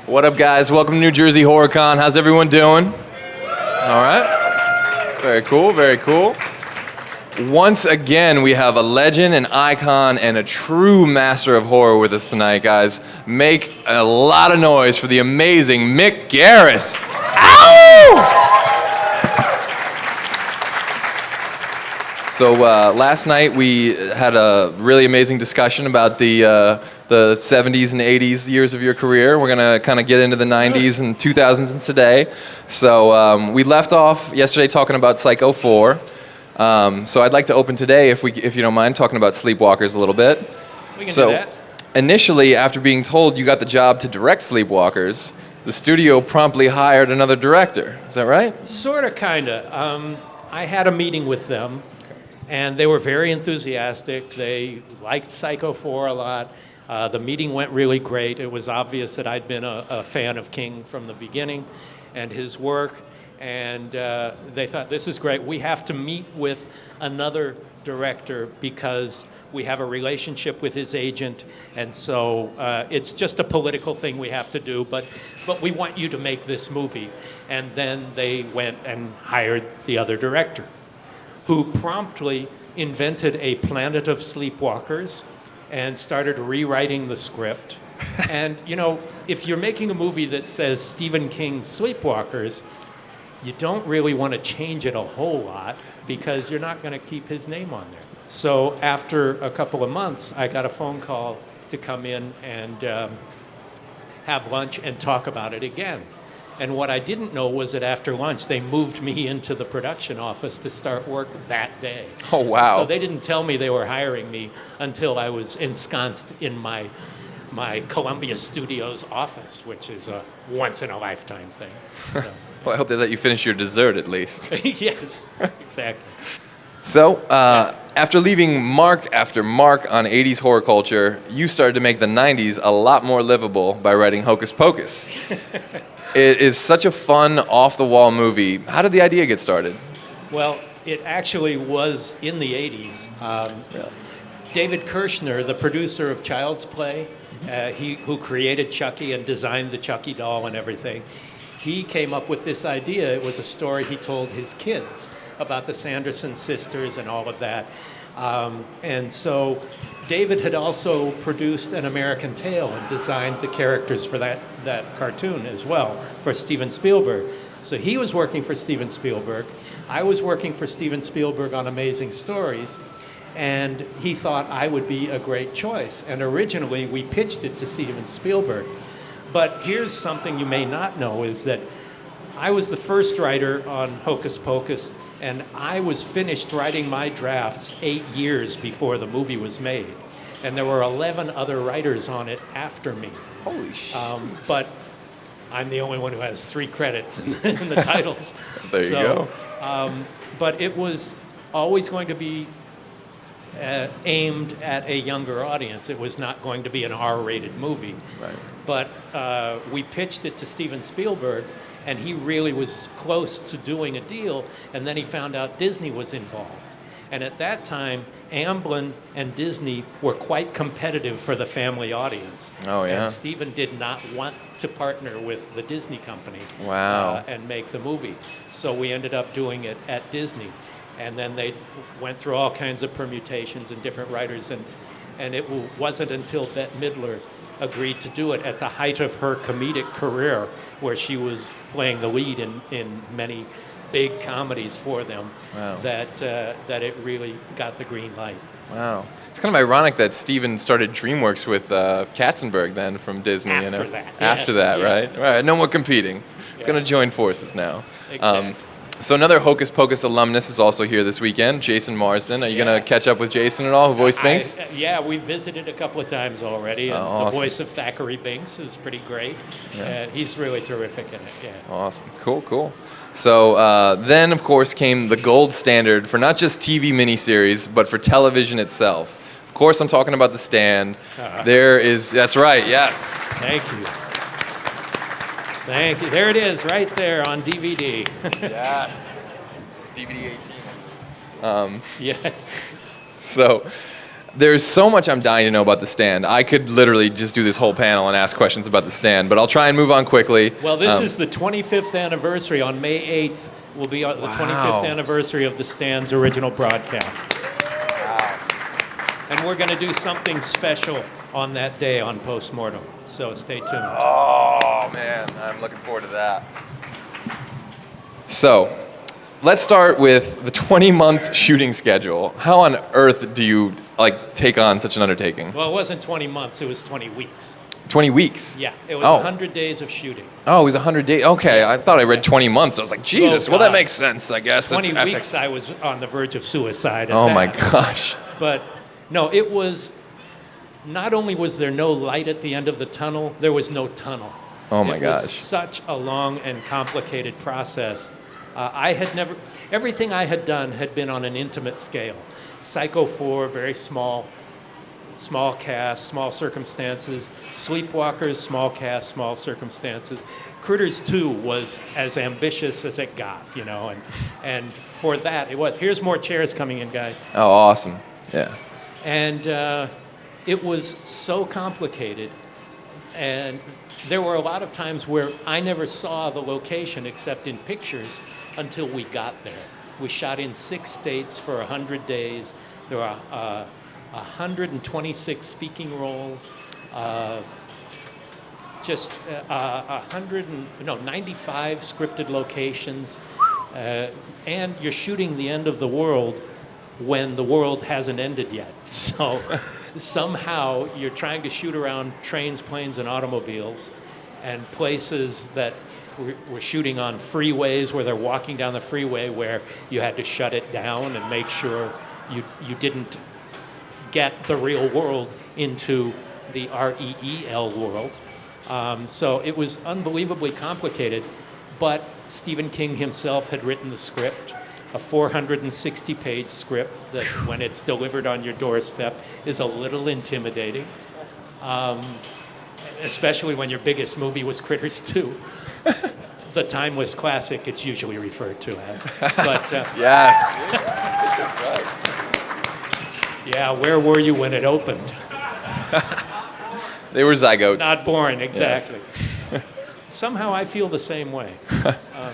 What up, guys? Welcome to New Jersey HorrorCon. How's everyone doing? All right. Very cool, very cool. Once again, we have a legend, an icon, and a true master of horror with us tonight, guys. Make a lot of noise for the amazing Mick Garris. Ow! So last night we had a really amazing discussion about the 70s and 80s years of your career. We're gonna kind of get into the 90s and 2000s and today. So we left off yesterday talking about Psycho 4. So I'd like to open today, if you don't mind, talking about Sleepwalkers a little bit. We can do that. Initially, after being told you got the job to direct Sleepwalkers, the studio promptly hired another director. Is that right? Sort of, kind of. I had a meeting with them, and they were very enthusiastic. They liked Psycho 4 a lot. The meeting went really great. It was obvious that I'd been a fan of King from the beginning and his work. And they thought, this is great. We have to meet with another director because we have a relationship with his agent. And so it's just a political thing we have to do. But we want you to make this movie. And then they went and hired the other director, who promptly invented a planet of sleepwalkers and started rewriting the script. And, you know, if you're making a movie that says Stephen King's Sleepwalkers, you don't really want to change it a whole lot because you're not going to keep his name on there. So after a couple of months, I got a phone call to come in and have lunch and talk about it again. And what I didn't know was that after lunch, they moved me into the production office to start work that day. Oh, wow. So they didn't tell me they were hiring me until I was ensconced in my Columbia Studios office, which is a once-in-a-lifetime thing. So. Well, I hope they let you finish your dessert at least. Yes, exactly. So, after leaving mark after mark on 80s horror culture, you started to make the 90s a lot more livable by writing Hocus Pocus. It is such a fun, off-the-wall movie. How did the idea get started? Well, it actually was in the 80s. David Kirshner, the producer of Child's Play, who created Chucky and designed the Chucky doll and everything, he came up with this idea. It was a story he told his kids about the Sanderson sisters and all of that. And so David had also produced An American Tail and designed the characters for that cartoon as well for Steven Spielberg. So he was working for Steven Spielberg. I was working for Steven Spielberg on Amazing Stories. And he thought I would be a great choice. And originally we pitched it to Steven Spielberg. But here's something you may not know is that I was the first writer on Hocus Pocus, and I was finished writing my drafts 8 years before the movie was made. And there were 11 other writers on it after me. Holy shit. But I'm the only one who has 3 credits in the titles. There you go. But it was always going to be aimed at a younger audience. It was not going to be an R-rated movie. Right. But we pitched it to Steven Spielberg, and he really was close to doing a deal, and then he found out Disney was involved. And at that time, Amblin and Disney were quite competitive for the family audience. Oh, yeah. And Steven did not want to partner with the Disney company. Wow. And make the movie. So we ended up doing it at Disney. And then they went through all kinds of permutations and different writers, and it wasn't until Bette Midler agreed to do it at the height of her comedic career, where she was playing the lead in many big comedies for them. Wow. that it really got the green light. Wow. It's kind of ironic that Steven started DreamWorks with Katzenberg then from Disney. After that. After that, Yeah. right? Right. No more competing. Yeah. Going to join forces now. Exactly. So another Hocus Pocus alumnus is also here this weekend, Jason Marsden. Are you going to catch up with Jason at all, who voiced Binks? Yeah, we visited a couple of times already. And awesome. The voice of Thackeray Binks is pretty great. Yeah. He's really terrific in it, yeah. Awesome. Cool. So then, of course, came the gold standard for not just TV miniseries, but for television itself. Of course, I'm talking about The Stand. That's right, yes. Thank you. There it is, right there on DVD. Yes. DVD 18. Yes. So There's so much I'm dying to know about The Stand. I could literally just do this whole panel and ask questions about The Stand, but I'll try and move on quickly. Well, this is the 25th anniversary. On May 8th will be the 25th anniversary of The Stand's original broadcast. And we're going to do something special on that day on Postmortem, so stay tuned. Oh, man, I'm looking forward to that. So, let's start with the 20-month shooting schedule. How on earth do you take on such an undertaking? Well, it wasn't 20 months, it was 20 weeks. 20 weeks? Yeah, it was 100 days of shooting. Oh, it was 100 days. Okay, I thought I read 20 months. I was like, Jesus, well, that makes sense, I guess. 20 weeks, I was on the verge of suicide. Oh, my gosh. But no, it was, not only was there no light at the end of the tunnel, there was no tunnel. Oh, my gosh. It was such a long and complicated process. Everything I had done had been on an intimate scale. Psycho 4, very small cast, small circumstances. Sleepwalkers, small cast, small circumstances. Critters 2 was as ambitious as it got, and for that it was. Here's more chairs coming in, guys. Oh, awesome. Yeah. And it was so complicated, and there were a lot of times where I never saw the location except in pictures until we got there. We shot in 6 states for 100 days. There were 126 speaking roles, 95 scripted locations, and you're shooting the end of the world when the world hasn't ended yet. So somehow you're trying to shoot around trains, planes, and automobiles, and places that we're shooting on freeways where they're walking down the freeway where you had to shut it down and make sure you didn't get the real world into the REEL world. So it was unbelievably complicated, but Stephen King himself had written the script, a 460-page script that when it's delivered on your doorstep is a little intimidating, especially when your biggest movie was Critters 2. The timeless classic it's usually referred to as. But, yes. Yeah, where were you when it opened? They were zygotes. Not born, exactly. Yes. Somehow I feel the same way. Yeah,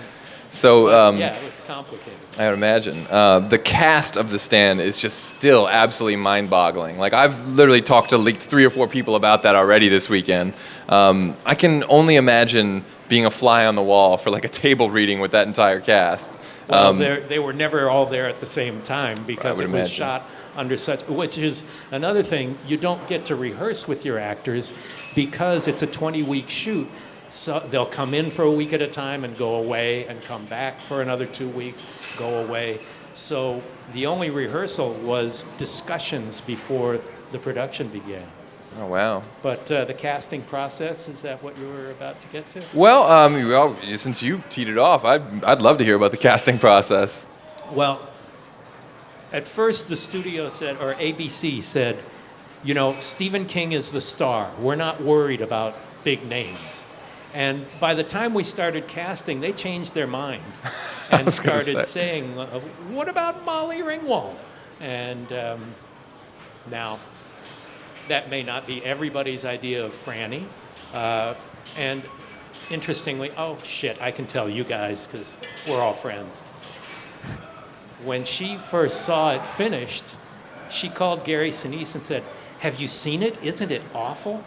it's complicated. I would imagine. The cast of The Stand is just still absolutely mind-boggling. Like, I've literally talked to like 3 or 4 people about that already this weekend. I can only imagine being a fly on the wall for like a table reading with that entire cast. Well, they were never all there at the same time because it was shot under such, which is another thing, you don't get to rehearse with your actors because it's a 20-week shoot. So they'll come in for a week at a time and go away and come back for another 2 weeks, go away. So the only rehearsal was discussions before the production began. Oh, wow. But the casting process, is that what you were about to get to? Well, since you teed it off, I'd love to hear about the casting process. Well, at first the studio said, or ABC said, Stephen King is the star. We're not worried about big names. And by the time we started casting, they changed their mind and started saying, what about Molly Ringwald? And now, that may not be everybody's idea of Franny. And interestingly, I can tell you guys because we're all friends. When she first saw it finished, she called Gary Sinise and said, have you seen it? Isn't it awful?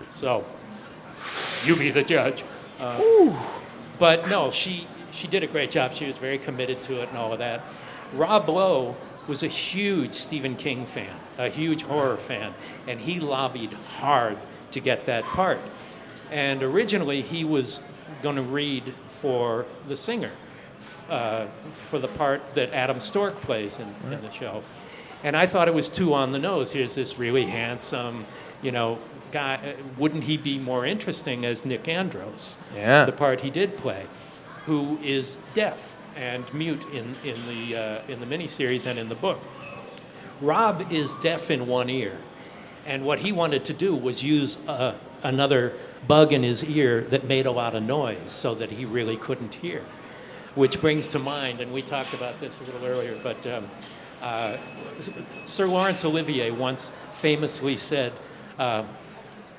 So, you be the judge. But no, she did a great job. She was very committed to it and all of that. Rob Lowe was a huge Stephen King fan, a huge horror fan, and he lobbied hard to get that part. And originally he was going to read for the singer, for the part that Adam Stork plays in the show. And I thought it was too on the nose. Here's this really handsome, guy. Wouldn't he be more interesting as Nick Andros? Yeah. The part he did play, who is deaf and mute in the miniseries and in the book. Rob is deaf in one ear, and what he wanted to do was use another bug in his ear that made a lot of noise so that he really couldn't hear. Which brings to mind, and we talked about this a little earlier, but Sir Laurence Olivier once famously said,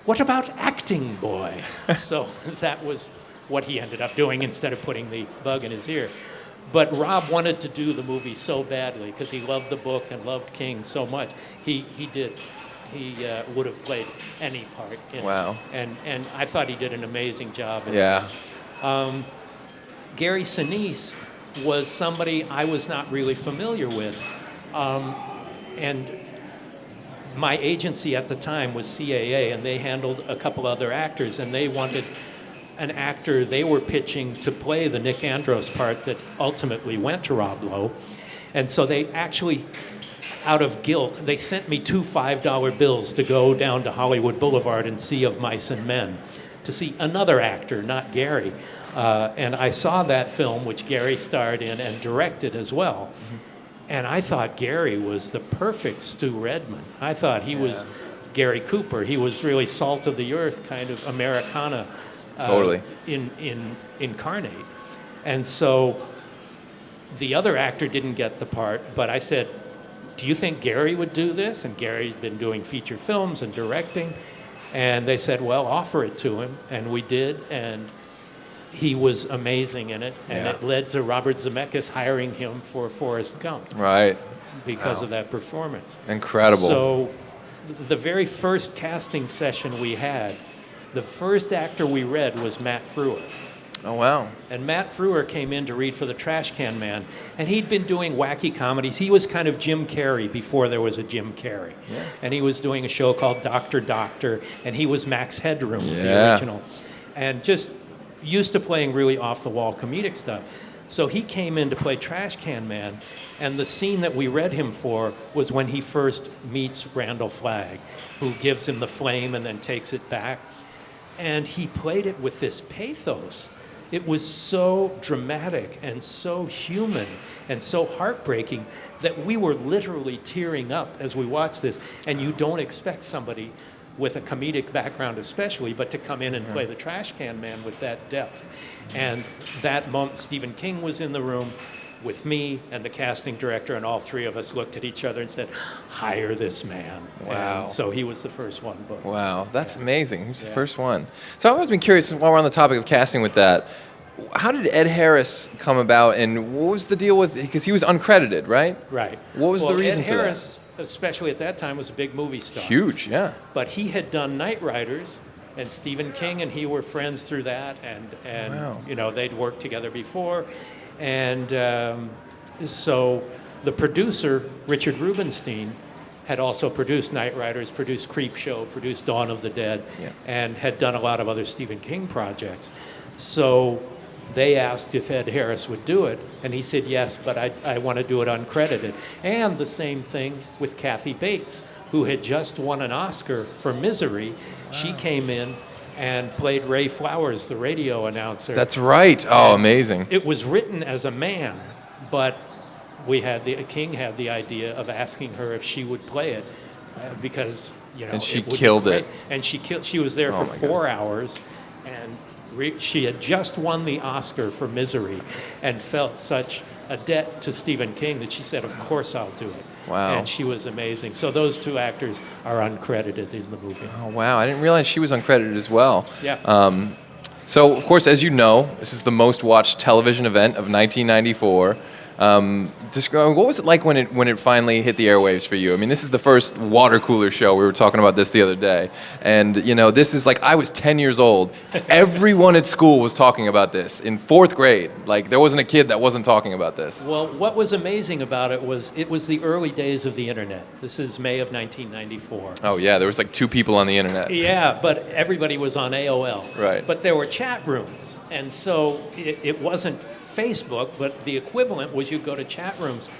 "What about acting, boy?" So that was what he ended up doing instead of putting the bug in his ear. But Rob wanted to do the movie so badly because he loved the book and loved King so much. He did. He would have played any part in Wow. it. And I thought he did an amazing job. Yeah. Gary Sinise was somebody I was not really familiar with. And my agency at the time was CAA, and they handled a couple other actors, and they wanted an actor they were pitching to play the Nick Andros part that ultimately went to Rob Lowe. And so they actually, out of guilt, they sent me 2 $5 bills to go down to Hollywood Boulevard and see Of Mice and Men, to see another actor, not Gary. And I saw that film, which Gary starred in and directed as well. Mm-hmm. And I thought Gary was the perfect Stu Redman. I thought he was Gary Cooper. He was really salt of the earth, kind of Americana. Totally. Incarnate. And so the other actor didn't get the part, but I said, "Do you think Gary would do this?" And Gary's been doing feature films and directing. And they said, "Well, offer it to him." And we did, and he was amazing in it. And it led to Robert Zemeckis hiring him for Forrest Gump. Right. Because of that performance. Incredible. So the very first casting session we had, the first actor we read was Matt Frewer. Oh, wow. And Matt Frewer came in to read for the Trash Can Man, and he'd been doing wacky comedies. He was kind of Jim Carrey before there was a Jim Carrey. Yeah. And he was doing a show called Dr. Doctor, and he was Max Headroom, the original. And just used to playing really off-the-wall comedic stuff. So he came in to play Trash Can Man, and the scene that we read him for was when he first meets Randall Flagg, who gives him the flame and then takes it back. And he played it with this pathos. It was so dramatic and so human and so heartbreaking that we were literally tearing up as we watched this. And you don't expect somebody with a comedic background especially, but to come in and play the Trash Can Man with that depth. And that moment, Stephen King was in the room with me and the casting director, and all three of us looked at each other and said, "Hire this man." Wow. And so he was the first one. But wow, that's amazing. Who's the first one? So I've always been curious, while we're on the topic of casting with that, how did Ed Harris come about, and what was the deal with, because he was uncredited, right? Right. What was the reason Ed for that? Harris, especially at that time, was a big movie star. Huge, yeah. But he had done Night Riders, and Stephen King and he were friends through that, and Wow. you know, they'd worked together before. And so the producer, Richard Rubenstein, had also produced Night Riders, produced Creepshow, produced Dawn of the Dead, and had done a lot of other Stephen King projects. So they asked if Ed Harris would do it, and he said yes, but I want to do it uncredited. And the same thing with Kathy Bates, who had just won an Oscar for Misery. Wow. She came in and played Ray Flowers, the radio announcer. That's right. Oh, amazing. It was written as a man, but King had the idea of asking her if she would play it, because, you know, and she it would killed be great. it. And she was there for 4 hours, and she had just won the Oscar for Misery and felt such a debt to Stephen King that she said, "Of course I'll do it." Wow. And she was amazing. So those two actors are uncredited in the movie. Oh, wow. I didn't realize she was uncredited as well. Yeah. So, of course, as you know, this is the most watched television event of 1994. What was it like when it finally hit the airwaves for you? I mean, this is the first water cooler show. We were talking about this the other day. And, you know, this is like, I was 10 years old. Everyone at school was talking about this in 4th grade. Like, there wasn't a kid that wasn't talking about this. Well, what was amazing about it was the early days of the internet. This is May of 1994. Oh, yeah, there was like 2 people on the internet. Yeah, but everybody was on AOL. Right. But there were chat rooms, and so it wasn't Facebook, but the equivalent was you'd go to chat rooms,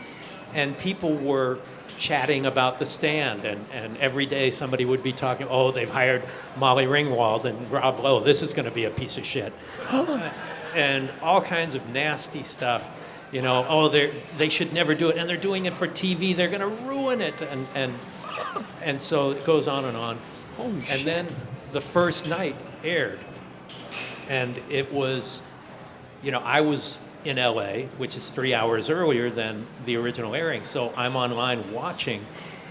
and people were chatting about The Stand, and every day somebody would be talking, "Oh, they've hired Molly Ringwald and Rob Lowe. This is going to be a piece of shit." And all kinds of nasty stuff. You know, "Oh, they should never do it, and they're doing it for TV. They're going to ruin it." And so it goes on and on. Holy shit. And then the first night aired, and it was, you know, I was in LA, which is 3 hours earlier than the original airing. So I'm online watching,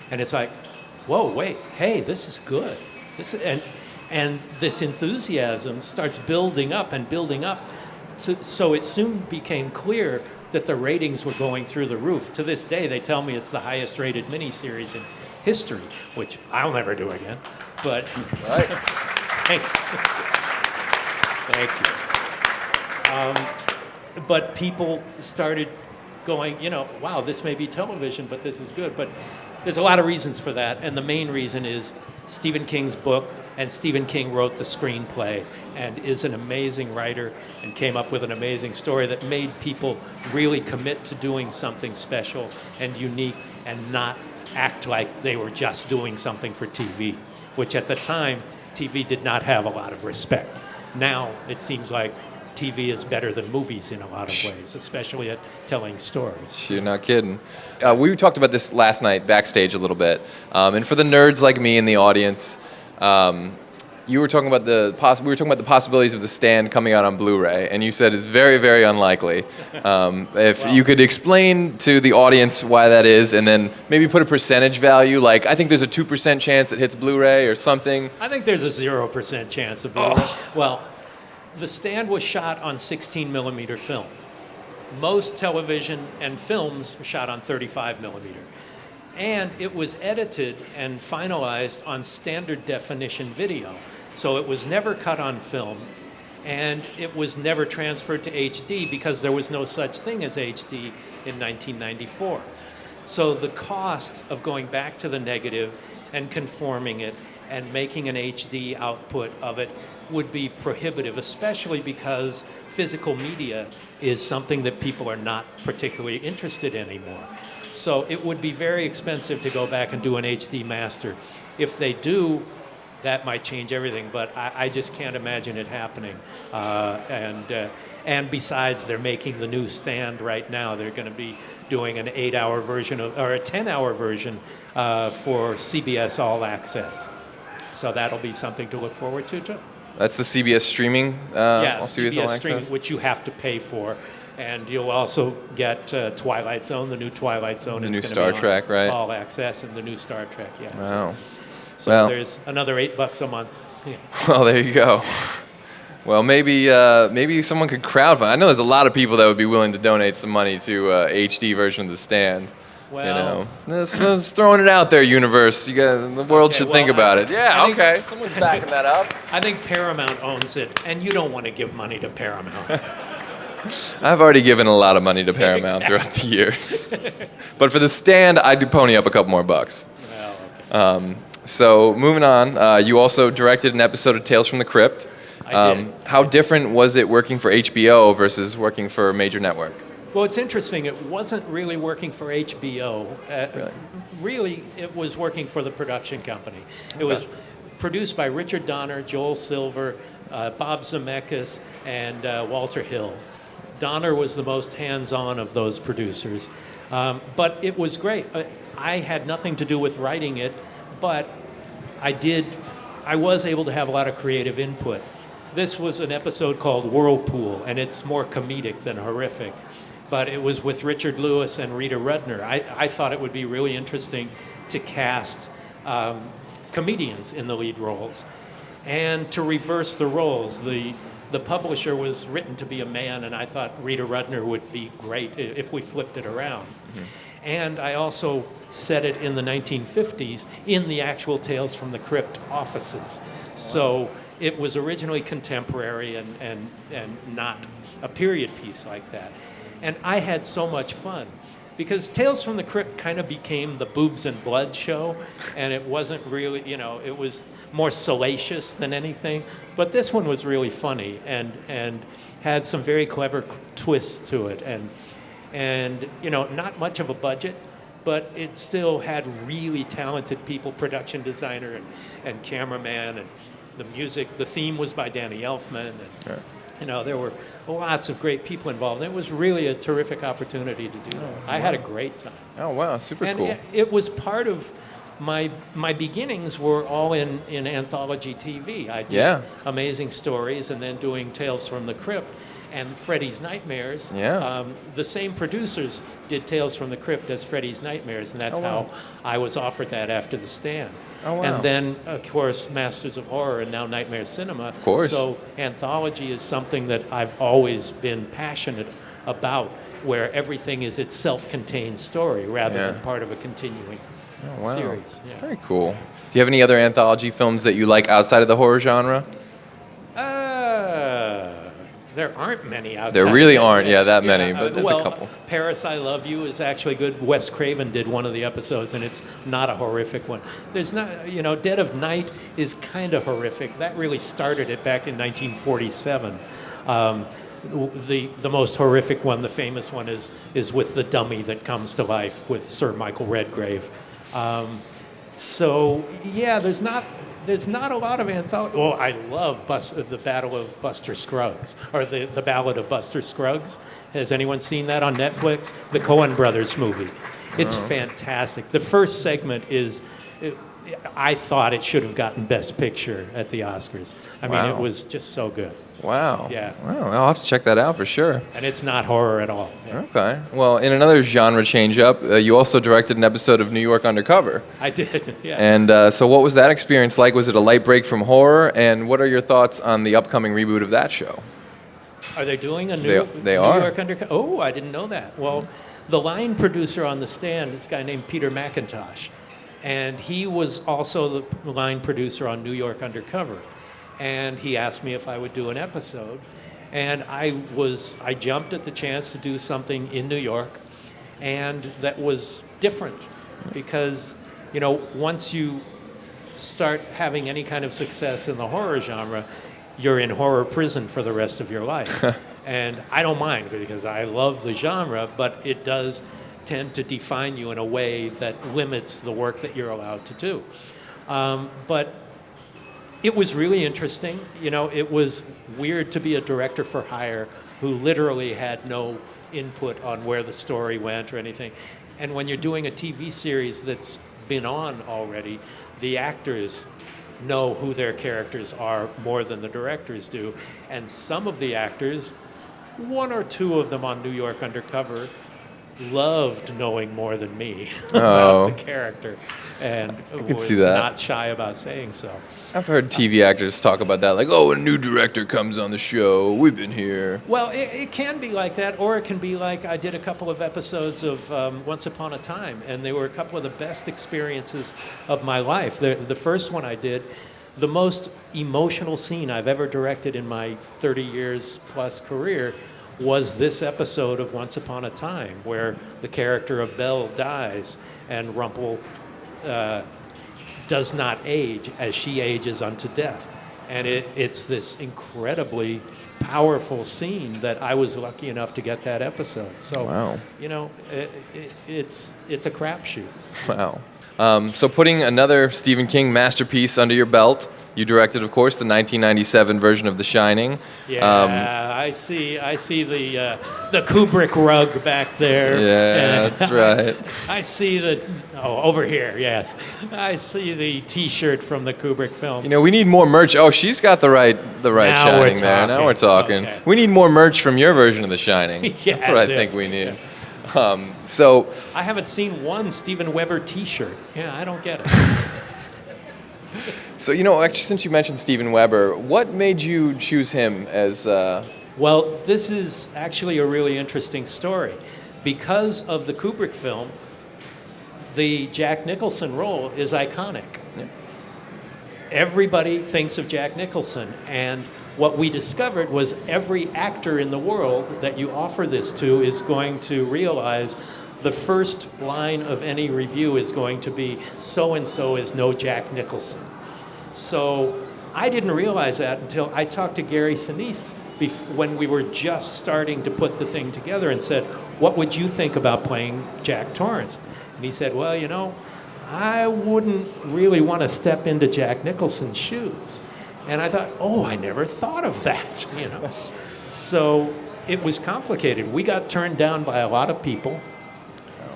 and it's like, whoa, wait, hey, this is good. And this enthusiasm starts building up and building up. So it soon became clear that the ratings were going through the roof. To this day, they tell me it's the highest rated miniseries in history, which I'll never do again. But Right. thank you. But people started going, wow, this may be television, but this is good. But there's a lot of reasons for that, and the main reason is Stephen King's book, and Stephen King wrote the screenplay and is an amazing writer and came up with an amazing story that made people really commit to doing something special and unique and not act like they were just doing something for TV, which at the time, TV did not have a lot of respect. Now, it seems like TV is better than movies in a lot of ways, especially at telling stories. You're not kidding. We talked about this last night backstage a little bit, and for the nerds like me in the audience, you were talking about we were talking about the possibilities of The Stand coming out on Blu-ray, and you said it's very, very unlikely. If you could explain to the audience why that is, and then maybe put a percentage value, like I think there's a 2% chance it hits Blu-ray or something. I think there's a 0% chance of Blu-ray. Well, The Stand was shot on 16 millimeter film. Most television and films were shot on 35 millimeter. And it was edited and finalized on standard definition video. So it was never cut on film, and it was never transferred to HD because there was no such thing as HD in 1994. So the cost of going back to the negative and conforming it and making an HD output of it would be prohibitive, especially because physical media is something that people are not particularly interested in anymore. So it would be very expensive to go back and do an HD master. If they do, that might change everything, but I just can't imagine it happening. And besides, they're making the new Stand right now. They're going to be doing an 8-hour version or a 10-hour version for CBS All Access. So that'll be something to look forward to too. That's the CBS streaming. Yeah, CBS All streaming, Access? which you have to pay for. And you'll also get Twilight Zone, the new Twilight Zone. The is new gonna Star be on Trek, right? All Access, and the new Star Trek, yeah. Wow. So Well. there's another $8 a month. Yeah. Well, there you go. Well, maybe someone could crowdfund. I know there's a lot of people that would be willing to donate some money to HD version of The Stand. Well, Just throwing it out there, universe. You guys, the world should think about it. Yeah, I think- okay. Someone's backing that up. I think Paramount owns it, and you don't want to give money to Paramount. I've already given a lot of money to Paramount throughout the years. But for The Stand, I'd pony up a couple more bucks. Well, okay. So moving on, you also directed an episode of Tales from the Crypt. I did. How different was it working for HBO versus working for a major network? Well, it's interesting. It wasn't really working for HBO. Really, it was working for the production company. It was produced by Richard Donner, Joel Silver, Bob Zemeckis, and Walter Hill. Donner was the most hands-on of those producers. But it was great. I had nothing to do with writing it, but I was able to have a lot of creative input. This was an episode called Whirlpool, and it's more comedic than horrific. But it was with Richard Lewis and Rita Rudner. I thought it would be really interesting to cast comedians in the lead roles and to reverse the roles. The publisher was written to be a man, and I thought Rita Rudner would be great if we flipped it around. Mm-hmm. And I also set it in the 1950s in the actual Tales from the Crypt offices. Wow. So it was originally contemporary and not a period piece like that. And I had so much fun because Tales from the Crypt kind of became the boobs and blood show, and it wasn't really, it was more salacious than anything. But this one was really funny and had some very clever twists to it, and not much of a budget, but it still had really talented people, production designer and cameraman, and the music. The theme was by Danny Elfman, and there were lots of great people involved. It was really a terrific opportunity to do that. I had a great time. Oh, wow, super and cool. It was part of my beginnings were all in anthology TV. I did Amazing Stories and then doing Tales from the Crypt. and Freddy's Nightmares. Yeah. The same producers did Tales from the Crypt as Freddy's Nightmares, and that's Oh, wow. how I was offered that after The Stand. Oh, wow. And then, of course, Masters of Horror and now Nightmare Cinema. Of course. So anthology is something that I've always been passionate about, where everything is its self-contained story rather Yeah. than part of a continuing Oh, wow. series. Yeah. Very cool. Do you have any other anthology films that you like outside of the horror genre? There aren't many outside. There really of aren't, that many, but there's well, a couple. Paris, I Love You is actually good. Wes Craven did one of the episodes, and it's not a horrific one. There's not, Dead of Night is kind of horrific. That really started it back in 1947. The most horrific one, the famous one, is with the dummy that comes to life with Sir Michael Redgrave. There's not a lot of anthology. Well, I love the Battle of Buster Scruggs, or the Ballad of Buster Scruggs. Has anyone seen that on Netflix? The Coen Brothers movie. It's fantastic. The first segment I thought it should have gotten Best Picture at the Oscars. I mean, it was just so good. Wow. Yeah. Wow. I'll have to check that out for sure. And it's not horror at all. Yeah. Okay. Well, in another genre change-up, you also directed an episode of New York Undercover. I did, yeah. And so what was that experience like? Was it a light break from horror? And what are your thoughts on the upcoming reboot of that show? Are they doing a new They New are. York Undercover? Oh, I didn't know that. Well, the line producer on The Stand is a guy named Peter McIntosh. And he was also the line producer on New York Undercover. And he asked me if I would do an episode. And I jumped at the chance to do something in New York. And that was different because, once you start having any kind of success in the horror genre, you're in horror prison for the rest of your life. And I don't mind because I love the genre, but it does tend to define you in a way that limits the work that you're allowed to do. But it was really interesting. It was weird to be a director for hire who literally had no input on where the story went or anything. And when you're doing a TV series that's been on already, the actors know who their characters are more than the directors do. And some of the actors, one or two of them on New York Undercover, loved knowing more than me about the character, and was see that. not shy about saying so. I've heard TV actors talk about that, like, oh, a new director comes on the show, we've been here. Well, it can be like that, or it can be like I did a couple of episodes of Once Upon a Time, and they were a couple of the best experiences of my life. The first one I did, the most emotional scene I've ever directed in my 30 years plus career was this episode of Once Upon a Time, where the character of Belle dies and Rumpel does not age as she ages unto death. And it's this incredibly powerful scene that I was lucky enough to get that episode. So, Wow. It's a crapshoot. Wow. So putting another Stephen King masterpiece under your belt, you directed, of course, the 1997 version of The Shining. Yeah, I see the Kubrick rug back there. Yeah, that's right. I see over here, yes. I see the T-shirt from the Kubrick film. We need more merch. Oh, she's got the right Now we're Shining there. Now talking. we're talking. Okay. We need more merch from your version of The Shining. Yeah, That's what I as if, think we need. yeah. So I haven't seen one Steven Weber T-shirt. Yeah, I don't get it. So, actually, since you mentioned Steven Weber, what made you choose him as... Well, this is actually a really interesting story. Because of the Kubrick film, the Jack Nicholson role is iconic. Yeah. Everybody thinks of Jack Nicholson, and what we discovered was every actor in the world that you offer this to is going to realize the first line of any review is going to be, so-and-so is no Jack Nicholson. So I didn't realize that until I talked to Gary Sinise when we were just starting to put the thing together and said, what would you think about playing Jack Torrance? And he said, well, I wouldn't really want to step into Jack Nicholson's shoes. And I thought, I never thought of that, So it was complicated. We got turned down by a lot of people.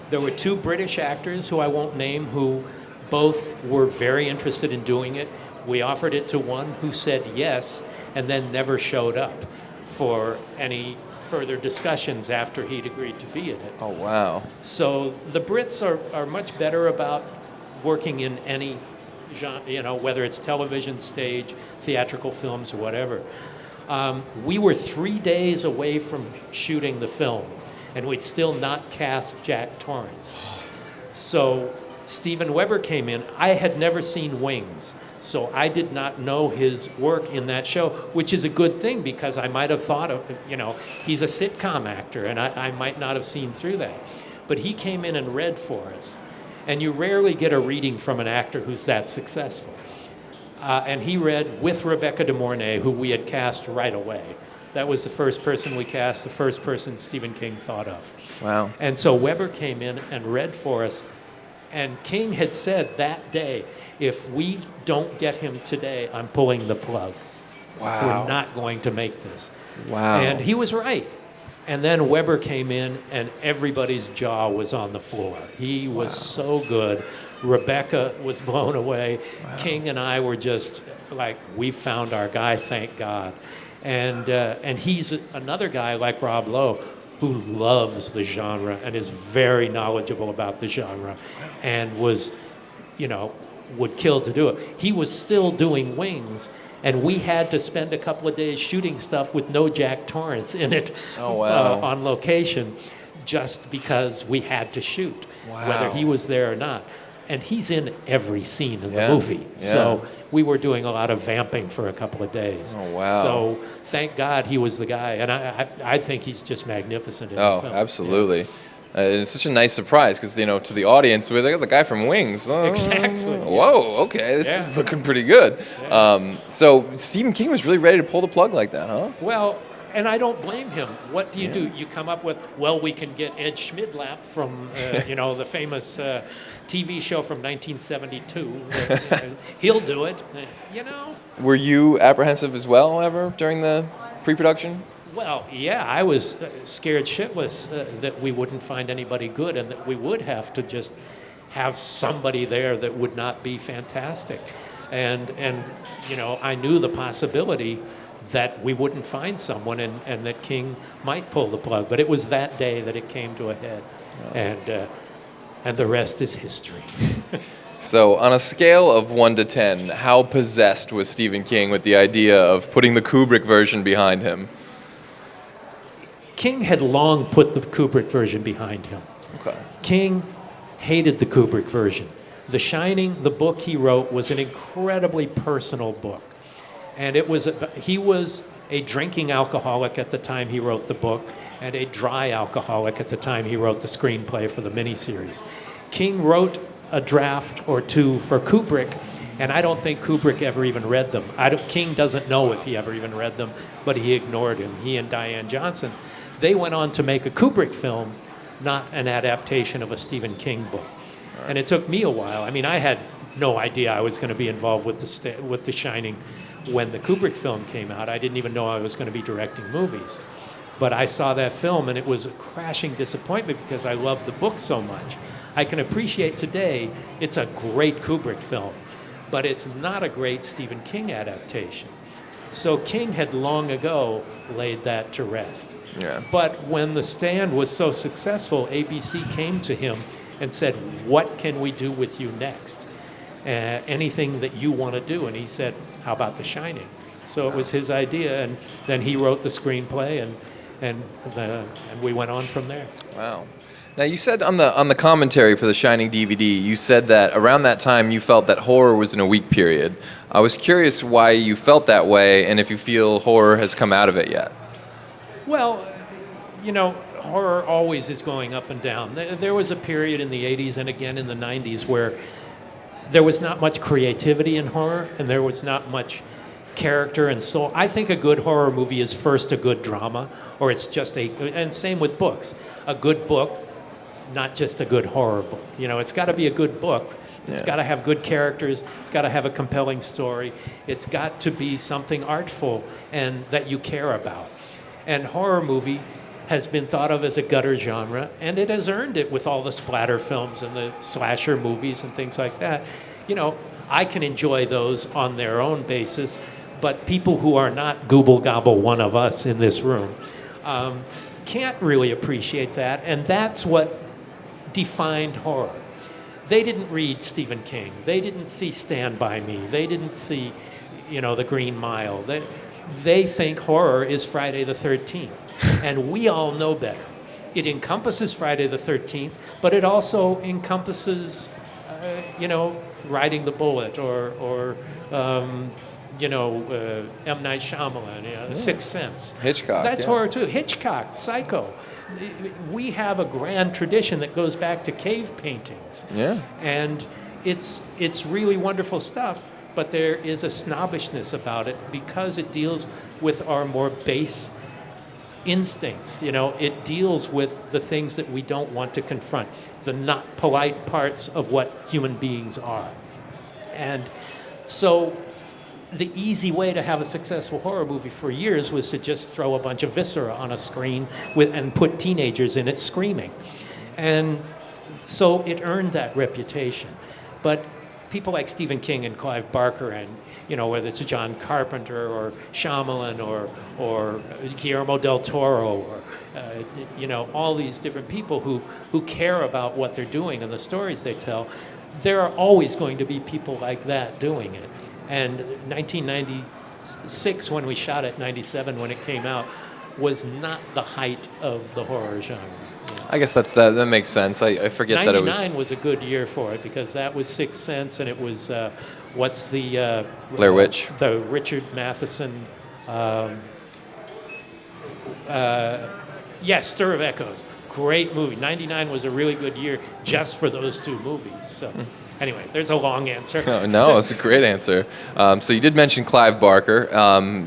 There were two British actors who I won't name who both were very interested in doing it. We offered it to one who said yes and then never showed up for any further discussions after he'd agreed to be in it. Oh, wow. So the Brits are much better about working in any genre, whether it's television, stage, theatrical films, or whatever. We were 3 days away from shooting the film, and we'd still not cast Jack Torrance. So Steven Weber came in. I had never seen Wings, so I did not know his work in that show, which is a good thing because I might have thought of, he's a sitcom actor, and I might not have seen through that. But he came in and read for us. And you rarely get a reading from an actor who's that successful. And he read with Rebecca De Mornay, who we had cast right away. That was the first person we cast, the first person Stephen King thought of. Wow. And so Weber came in and read for us. And King had said that day, if we don't get him today, I'm pulling the plug. Wow. We're not going to make this. Wow. And he was right. And then Weber came in, and everybody's jaw was on the floor. He was so good. Rebecca was blown away. Wow. King and I were just like, we found our guy, thank God. And he's another guy like Rob Lowe who loves the genre and is very knowledgeable about the genre and was, would kill to do it. He was still doing Wings, and we had to spend a couple of days shooting stuff with no Jack Torrance in it. Oh, wow. On location, just because we had to shoot, wow. whether he was there or not. And he's in every scene in the movie. Yeah. So we were doing a lot of vamping for a couple of days. Oh, wow. So thank God he was the guy. And I think he's just magnificent in the film. Oh, absolutely. Yeah. It's such a nice surprise because, to the audience, we're like, the guy from Wings. Oh, exactly. Whoa, okay, this is looking pretty good. Yeah. So Stephen King was really ready to pull the plug like that, huh? Well, and I don't blame him. What do? You come up with, we can get Ed Schmidlap from, the famous TV show from 1972. He'll do it, Were you apprehensive as well ever during the pre-production? Well, yeah, I was scared shitless that we wouldn't find anybody good and that we would have to just have somebody there that would not be fantastic. And I knew the possibility that we wouldn't find someone and that King might pull the plug. But it was that day that it came to a head. Wow. And the rest is history. So on a scale of 1 to 10, how possessed was Stephen King with the idea of putting the Kubrick version behind him? King had long put the Kubrick version behind him. Okay. King hated the Kubrick version. The Shining, the book he wrote, was an incredibly personal book. And he was a drinking alcoholic at the time he wrote the book and a dry alcoholic at the time he wrote the screenplay for the miniseries. King wrote a draft or two for Kubrick, and I don't think Kubrick ever even read them. King doesn't know if he ever even read them, but he ignored him. He and Diane Johnson. They went on to make a Kubrick film, not an adaptation of a Stephen King book. Right. And it took me a while. I mean, I had no idea I was going to be involved with The Shining when the Kubrick film came out. I didn't even know I was going to be directing movies. But I saw that film, and it was a crashing disappointment because I loved the book so much. I can appreciate today it's a great Kubrick film, but it's not a great Stephen King adaptation. So King had long ago laid that to rest. Yeah. But when The Stand was so successful, ABC came to him and said, what can we do with you next? Anything that you want to do? And he said, how about The Shining? So it was his idea, and then he wrote the screenplay, and we went on from there. Wow. Now, you said on the commentary for the Shining DVD, you said that around that time you felt that horror was in a weak period. I was curious why you felt that way and if you feel horror has come out of it yet. Well, horror always is going up and down. There was a period in the 80s and again in the 90s where there was not much creativity in horror and there was not much character and soul. I think a good horror movie is first a good drama, or it's just and same with books. A good book, not just a good horror book. It's got to be a good book. It's got to have good characters. It's got to have a compelling story. It's got to be something artful and that you care about. And horror movie has been thought of as a gutter genre, and it has earned it with all the splatter films and the slasher movies and things like that. I can enjoy those on their own basis, but people who are not Google Gobble one of us in this room can't really appreciate that, and that's what defined horror. They didn't read Stephen King. They didn't see Stand By Me. They didn't see, The Green Mile. They think horror is Friday the 13th, and we all know better. It encompasses Friday the 13th, but it also encompasses, Riding the Bullet or M. Night Shyamalan, Sixth Sense. Hitchcock. That's horror too. Hitchcock, Psycho. We have a grand tradition that goes back to cave paintings. Yeah. And it's really wonderful stuff, but there is a snobbishness about it because it deals with our more base instincts. It deals with the things that we don't want to confront, the not polite parts of what human beings are. And so the easy way to have a successful horror movie for years was to just throw a bunch of viscera on a screen and put teenagers in it screaming. And so it earned that reputation. But people like Stephen King and Clive Barker and, whether it's John Carpenter or Shyamalan or Guillermo del Toro or, all these different people who care about what they're doing and the stories they tell, there are always going to be people like that doing it. And 1996, when we shot it, 97 when it came out, was not the height of the horror genre. I guess that makes sense. I forget that it was... 99 was a good year for it because that was Sixth Sense, and it was, what's the... Blair Witch. The Richard Matheson... Stir of Echoes. Great movie. 99 was a really good year just for those two movies. So... Anyway, there's a long answer. No, it's a great answer. So you did mention Clive Barker.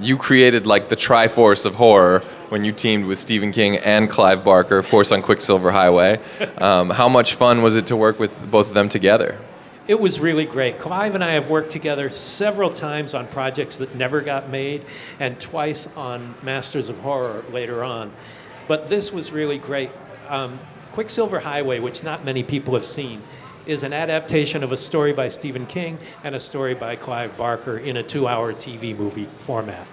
You created like the Triforce of horror when you teamed with Stephen King and Clive Barker, of course, on Quicksilver Highway. How much fun was it to work with both of them together? It was really great. Clive and I have worked together several times on projects that never got made and twice on Masters of Horror later on. But this was really great. Quicksilver Highway, which not many people have seen, is an adaptation of a story by Stephen King and a story by Clive Barker in a 2-hour TV movie format.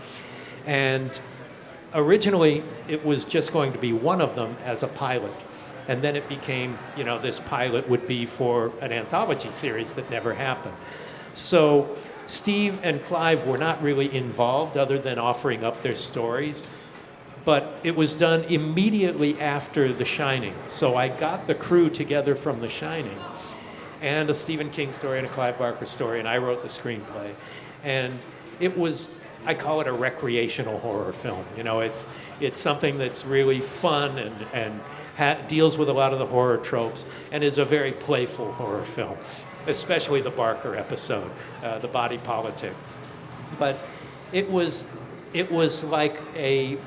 And originally, it was just going to be one of them as a pilot. And then it became, this pilot would be for an anthology series that never happened. So Steve and Clive were not really involved other than offering up their stories. But it was done immediately after The Shining. So I got the crew together from The Shining and a Stephen King story and a Clive Barker story, and I wrote the screenplay. And it was, I call it a recreational horror film. It's something that's really fun and deals with a lot of the horror tropes and is a very playful horror film, especially the Barker episode, the body politic. But it was like a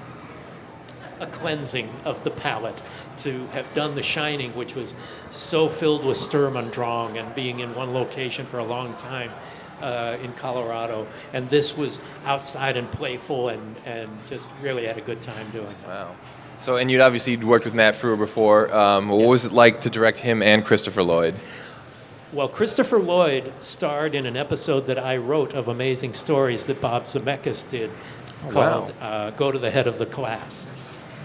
cleansing of the palate to have done The Shining, which was so filled with Sturm und Drang and being in one location for a long time in Colorado. And this was outside and playful and just really had a good time doing it. Wow. So, and you'd obviously worked with Matt Frewer before. What was it like to direct him and Christopher Lloyd? Well, Christopher Lloyd starred in an episode that I wrote of Amazing Stories that Bob Zemeckis did called Go to the Head of the Class.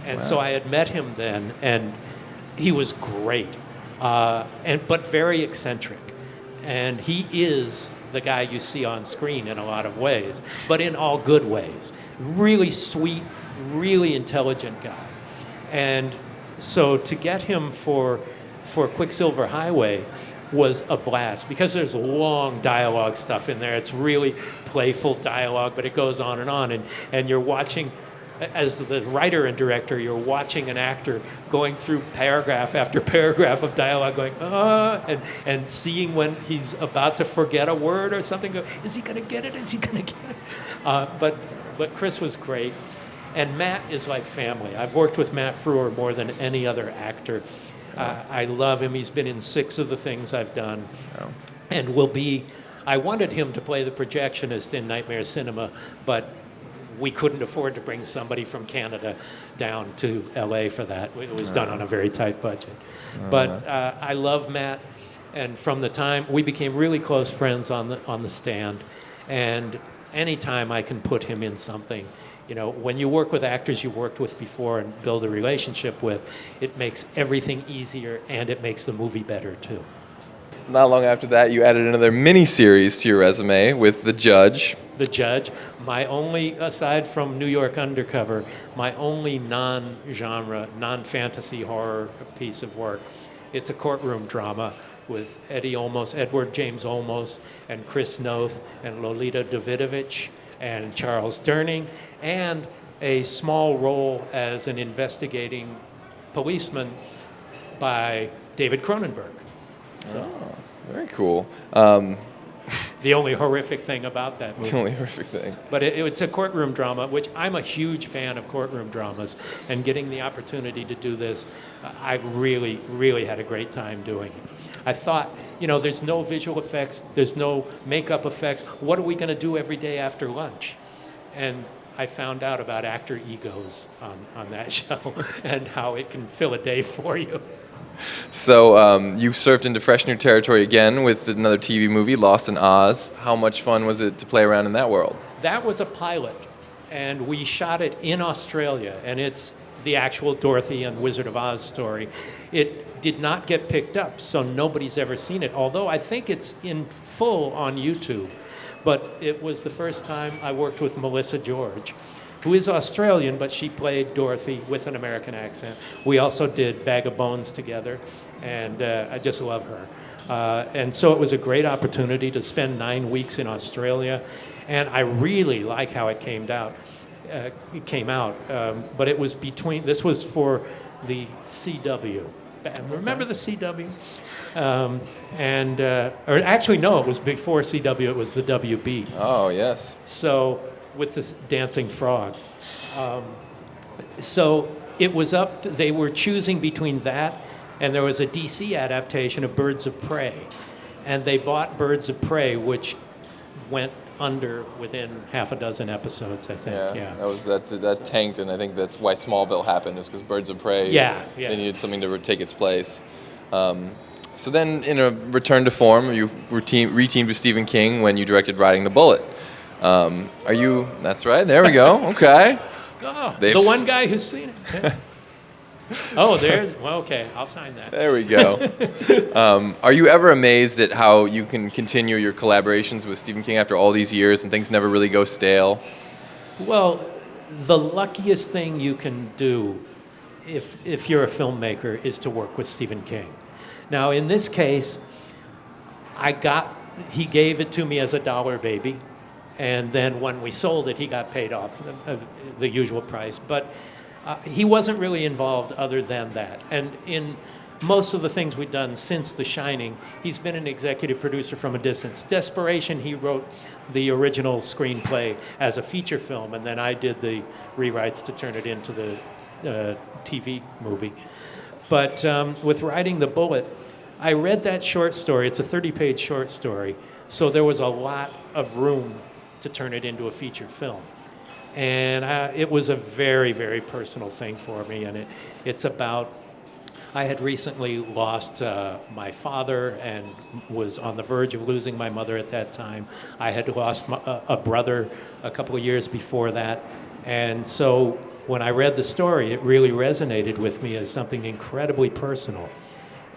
And so I had met him then, and he was great, but very eccentric. And he is the guy you see on screen in a lot of ways, but in all good ways. Really sweet, really intelligent guy. And so to get him for Quicksilver Highway was a blast because there's long dialogue stuff in there. It's really playful dialogue, but it goes on, and you're watching. As the writer and director, you're watching an actor going through paragraph after paragraph of dialogue going, and seeing when he's about to forget a word or something. Is he going to get it? Is he going to get it? But Chris was great. And Matt is like family. I've worked with Matt Frewer more than any other actor. I love him. He's been in 6 of the things I've done. Oh. And I wanted him to play the projectionist in Nightmare Cinema, but we couldn't afford to bring somebody from Canada down to LA for that. It was done on a very tight budget. But I love Matt, and from the time we became really close friends on the Stand, and anytime I can put him in something, when you work with actors you've worked with before and build a relationship with, it makes everything easier and it makes the movie better too. Not long after that, you added another mini-series to your resume with The Judge. The Judge, aside from New York Undercover, my only non-genre, non-fantasy horror piece of work. It's a courtroom drama with Edward James Olmos, and Chris Noth, and Lolita Davidovich, and Charles Durning, and a small role as an investigating policeman by David Cronenberg. So, very cool. The only horrific thing about that movie. The only horrific thing. But it's a courtroom drama, which I'm a huge fan of courtroom dramas, and getting the opportunity to do this, I really, really had a great time doing it. I thought, there's no visual effects, there's no makeup effects. What are we going to do every day after lunch? And I found out about actor egos on that show and how it can fill a day for you. So you've surfed into fresh new territory again with another TV movie, Lost in Oz. How much fun was it to play around in that world? That was a pilot, and we shot it in Australia, and it's the actual Dorothy and Wizard of Oz story. It did not get picked up, so nobody's ever seen it, although I think it's in full on YouTube. But it was the first time I worked with Melissa George, who is Australian, but she played Dorothy with an American accent. We also did Bag of Bones together, and I just love her. And so it was a great opportunity to spend 9 weeks in Australia, and I really like how it came out. But it was this was for the CW. Remember the CW? Or actually, no, it was before CW, it was the WB. Oh, yes. So, with this dancing frog. So it was they were choosing between that and there was a DC adaptation of Birds of Prey. And they bought Birds of Prey, which went under within half a dozen episodes, I think. Yeah. That tanked, and I think that's why Smallville happened, is because Birds of Prey, they needed something to take its place. So then, in a return to form, you reteamed with Stephen King when you directed Riding the Bullet. That's right, there we go, okay. Oh, the one guy who's seen it. Okay, I'll sign that. There we go. Are you ever amazed at how you can continue your collaborations with Stephen King after all these years and things never really go stale? Well, the luckiest thing you can do if you're a filmmaker is to work with Stephen King. Now, in this case, he gave it to me as a dollar baby, and then when we sold it, he got paid off the usual price. But he wasn't really involved other than that. And in most of the things we've done since The Shining, he's been an executive producer from a distance. Desperation, he wrote the original screenplay as a feature film, and then I did the rewrites to turn it into the TV movie. But with Riding the Bullet, I read that short story. It's a 30-page short story, so there was a lot of room to turn it into a feature film. And it was a very, very personal thing for me. And it's about, I had recently lost my father and was on the verge of losing my mother at that time. I had lost a brother a couple of years before that. And so when I read the story, it really resonated with me as something incredibly personal.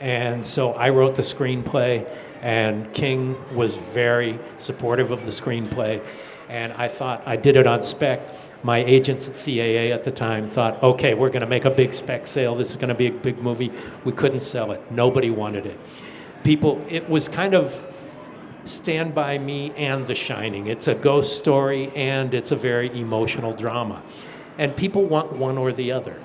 And so I wrote the screenplay, and King was very supportive of the screenplay. And I thought, I did it on spec. My agents at CAA at the time thought, okay, we're going to make a big spec sale. This is going to be a big movie. We couldn't sell it. Nobody wanted it. It was kind of Stand By Me and The Shining. It's a ghost story, and it's a very emotional drama. And people want one or the other.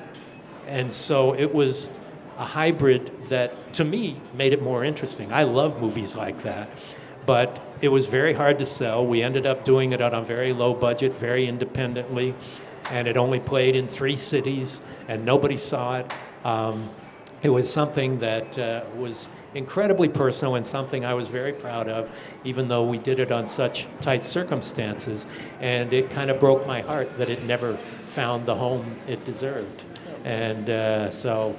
And so it was a hybrid that, to me, made it more interesting. I love movies like that. But it was very hard to sell. We ended up doing it on a very low budget, very independently, and it only played in 3 cities, and nobody saw it. It was something that was incredibly personal and something I was very proud of, even though we did it on such tight circumstances, and it kind of broke my heart that it never found the home it deserved. And so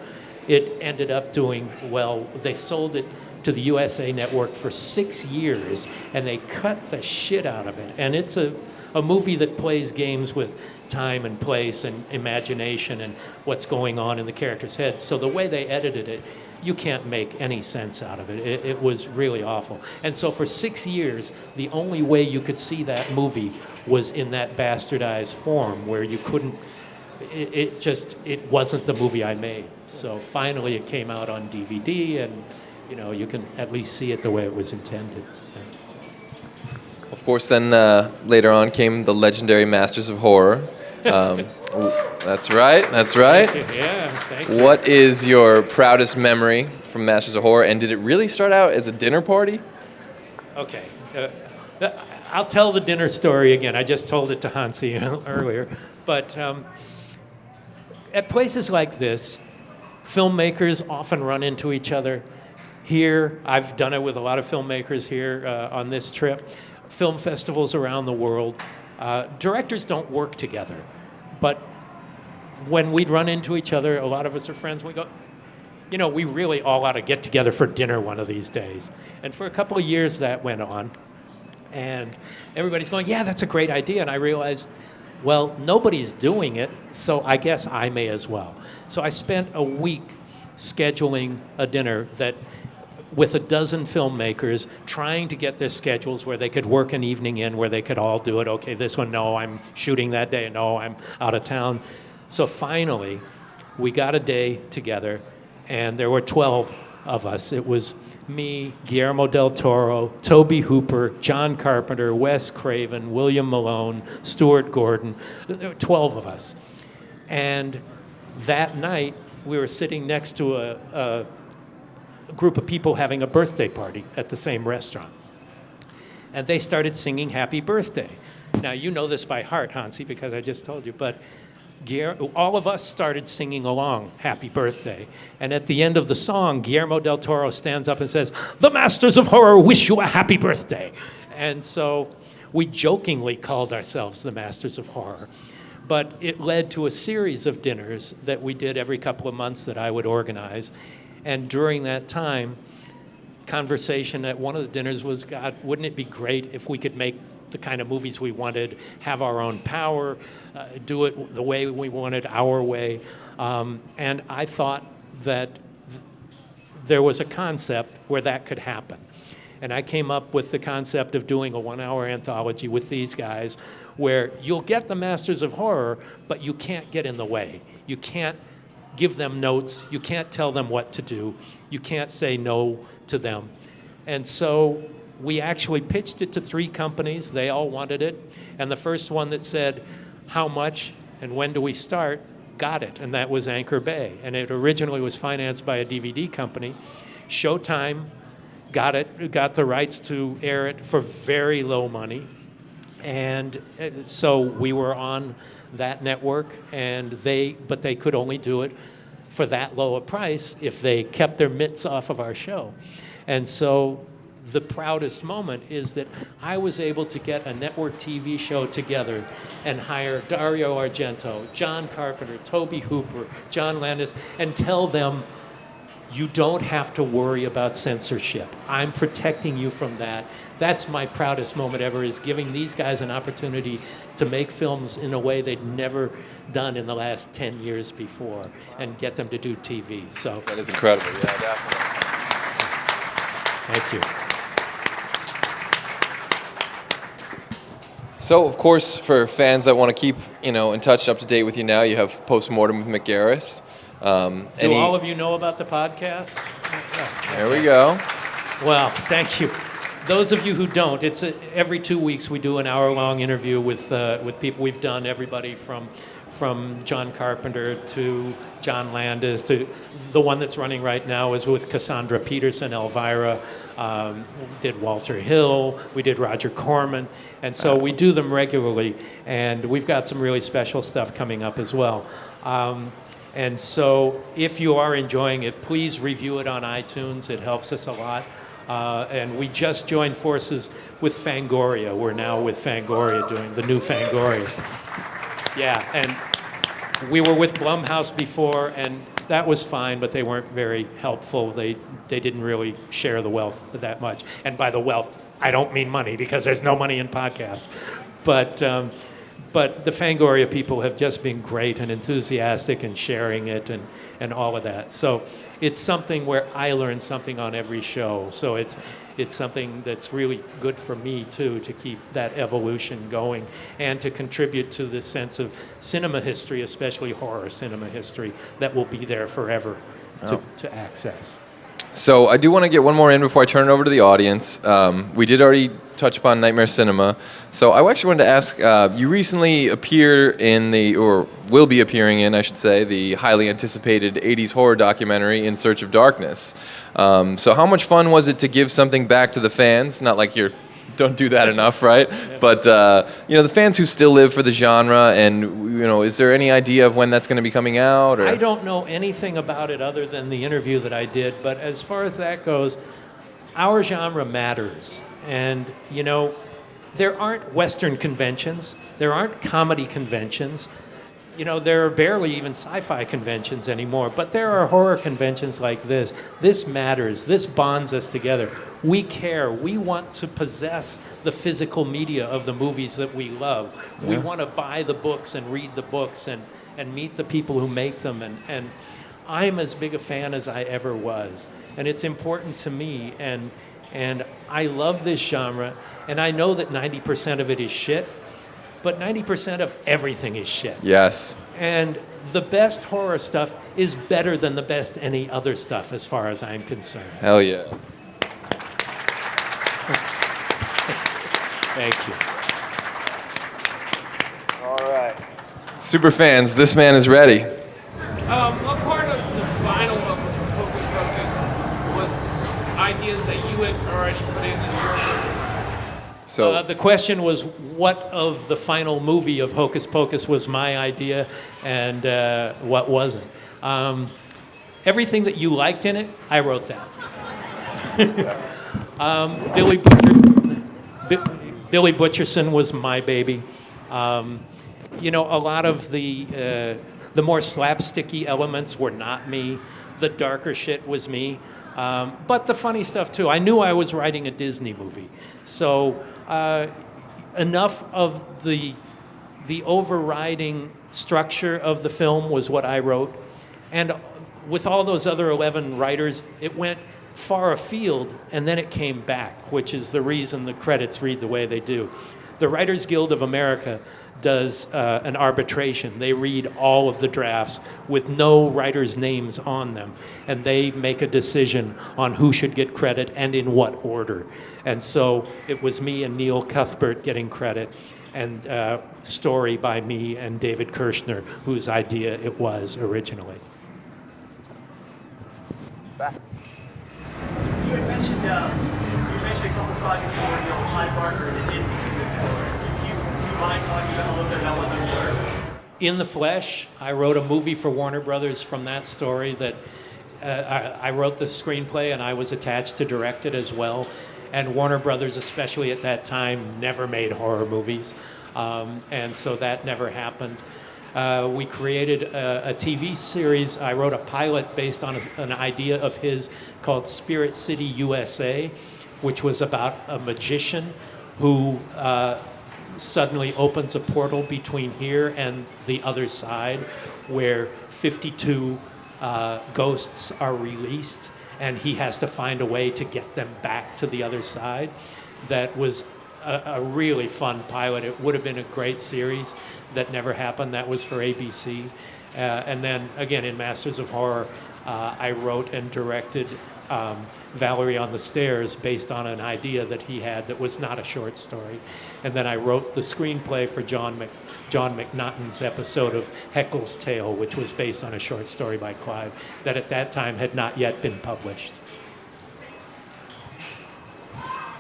it ended up doing well. They sold it to the USA Network for 6 years, and they cut the shit out of it. And it's a a movie that plays games with time and place and imagination and what's going on in the characters' heads. So the way they edited it, you can't make any sense out of it. It was really awful. And so for 6 years, the only way you could see that movie was in that bastardized form where you couldn't, it wasn't the movie I made. So finally it came out on DVD, and you can at least see it the way it was intended. Of course, then later on came the legendary Masters of Horror. That's right. Yeah, thank you. What is your proudest memory from Masters of Horror, and did it really start out as a dinner party? Okay. I'll tell the dinner story again. I just told it to Hansi earlier. But at places like this, filmmakers often run into each other. Here, I've done it with a lot of filmmakers here on this trip. Film festivals around the world. Directors don't work together. But when we'd run into each other, a lot of us are friends, we go, we really all ought to get together for dinner one of these days. And for a couple of years that went on. And everybody's going, yeah, that's a great idea. And I realized, well, nobody's doing it, so I guess I may as well. So I spent a week scheduling a dinner with a dozen filmmakers, trying to get their schedules where they could work an evening in, where they could all do it. Okay, this one, no, I'm shooting that day. No, I'm out of town. So finally, we got a day together, and there were 12 of us. It was me, Guillermo del Toro, Tobe Hooper, John Carpenter, Wes Craven, William Malone, Stuart Gordon. There were 12 of us. And that night, we were sitting next to a group of people having a birthday party at the same restaurant. And they started singing Happy Birthday. Now, you know this by heart, Hansi, because I just told you, but all of us started singing along Happy Birthday. And at the end of the song, Guillermo del Toro stands up and says, "The Masters of Horror wish you a happy birthday." And so we jokingly called ourselves the Masters of Horror. But it led to a series of dinners that we did every couple of months that I would organize. And during that time, conversation at one of the dinners was, God, wouldn't it be great if we could make the kind of movies we wanted, have our own power, do it the way we wanted, our way. And I thought that there was a concept where that could happen. And I came up with the concept of doing a 1-hour anthology with these guys where you'll get the Masters of Horror, but you can't get in the way. You can't give them notes. You can't tell them what to do. You can't say no to them. And so we actually pitched it to 3 companies. They all wanted it. And the first one that said, how much and when do we start, got it. And that was Anchor Bay. And it originally was financed by a DVD company. Showtime got it, got the rights to air it for very low money. And so we were on that network, but they could only do it for that low a price if they kept their mitts off of our show. And so the proudest moment is that I was able to get a network TV show together and hire Dario Argento, John Carpenter, Tobe Hooper, John Landis, and tell them, you don't have to worry about censorship. I'm protecting you from that. That's my proudest moment ever, is giving these guys an opportunity to make films in a way they'd never done in the last 10 years before and get them to do TV. So that is incredible. Yeah, definitely. Thank you. So, of course, for fans that want to keep, in touch, up to date with you now, you have Postmortem with Mick Garris. Do all of you know about the podcast? There we go. Well, thank you. Those of you who don't, it's every 2 weeks we do an hour-long interview with people. We've done everybody from John Carpenter to John Landis to the one that's running right now is with Cassandra Peterson, Elvira. We did Walter Hill. We did Roger Corman. And so we do them regularly. And we've got some really special stuff coming up as well. And so if you are enjoying it, please review it on iTunes. It helps us a lot. And we just joined forces with Fangoria. We're now with Fangoria doing the new Fangoria. Yeah, and we were with Blumhouse before, and that was fine, but they weren't very helpful. They didn't really share the wealth that much. And by the wealth, I don't mean money, because there's no money in podcasts. But the Fangoria people have just been great and enthusiastic and sharing it and all of that. So it's something where I learn something on every show. So it's something that's really good for me too, to keep that evolution going and to contribute to the sense of cinema history, especially horror cinema history, that will be there forever to access. So I do want to get one more in before I turn it over to the audience. We did already touch upon Nightmare Cinema. So I actually wanted to ask, you recently appear in or will be appearing in, I should say, the highly anticipated 80s horror documentary In Search of Darkness. So how much fun was it to give something back to the fans? Not like you don't do that enough, right? But, the fans who still live for the genre, and, is there any idea of when that's going to be coming out? Or? I don't know anything about it other than the interview that I did, but as far as that goes, our genre matters. And, there aren't Western conventions, there aren't comedy conventions, there are barely even sci-fi conventions anymore, but there are horror conventions like this. This matters. This bonds us together. We care. We want to possess the physical media of the movies that we love. Yeah. We want to buy the books and read the books and meet the people who make them. And I'm as big a fan as I ever was. And it's important to me. And I love this genre. And I know that 90% of it is shit. But 90% of everything is shit. Yes. And the best horror stuff is better than the best any other stuff, as far as I'm concerned. Hell yeah. Thank you. All right. Super fans, this man is ready. What part of the final of Hocus Pocus was ideas that you had already put in your version? So the question was, what of the final movie of Hocus Pocus was my idea and what wasn't? Everything that you liked in it, I wrote down. Billy Butcherson was my baby. A lot of the more slapsticky elements were not me. The darker shit was me. But the funny stuff too. I knew I was writing a Disney movie, so enough of the overriding structure of the film was what I wrote, and with all those other 11 writers, it went far afield, and then it came back, which is the reason the credits read the way they do. The Writers Guild of America does an arbitration. They read all of the drafts with no writers' names on them, and they make a decision on who should get credit and in what order. And so it was me and Neil Cuthbert getting credit, and story by me and David Kirshner, whose idea it was originally. Back. You had mentioned a couple projects for Clive Barker that didn't move forward. Do you mind talking about a little bit about what those were? In the Flesh, I wrote a movie for Warner Brothers from that story that I wrote the screenplay and I was attached to direct it as well. And Warner Brothers, especially at that time, never made horror movies. And so that never happened. We created a TV series. I wrote a pilot based on an idea of his called Spirit City, USA, which was about a magician who suddenly opens a portal between here and the other side, where 52 ghosts are released, and he has to find a way to get them back to the other side. That was a really fun pilot. It would have been a great series. That never happened. That was for ABC. And then, again, in Masters of Horror, I wrote and directed Valerie on the Stairs based on an idea that he had that was not a short story. And then I wrote the screenplay for John McNaughton's episode of Heckle's Tale, which was based on a short story by Clive that at that time had not yet been published.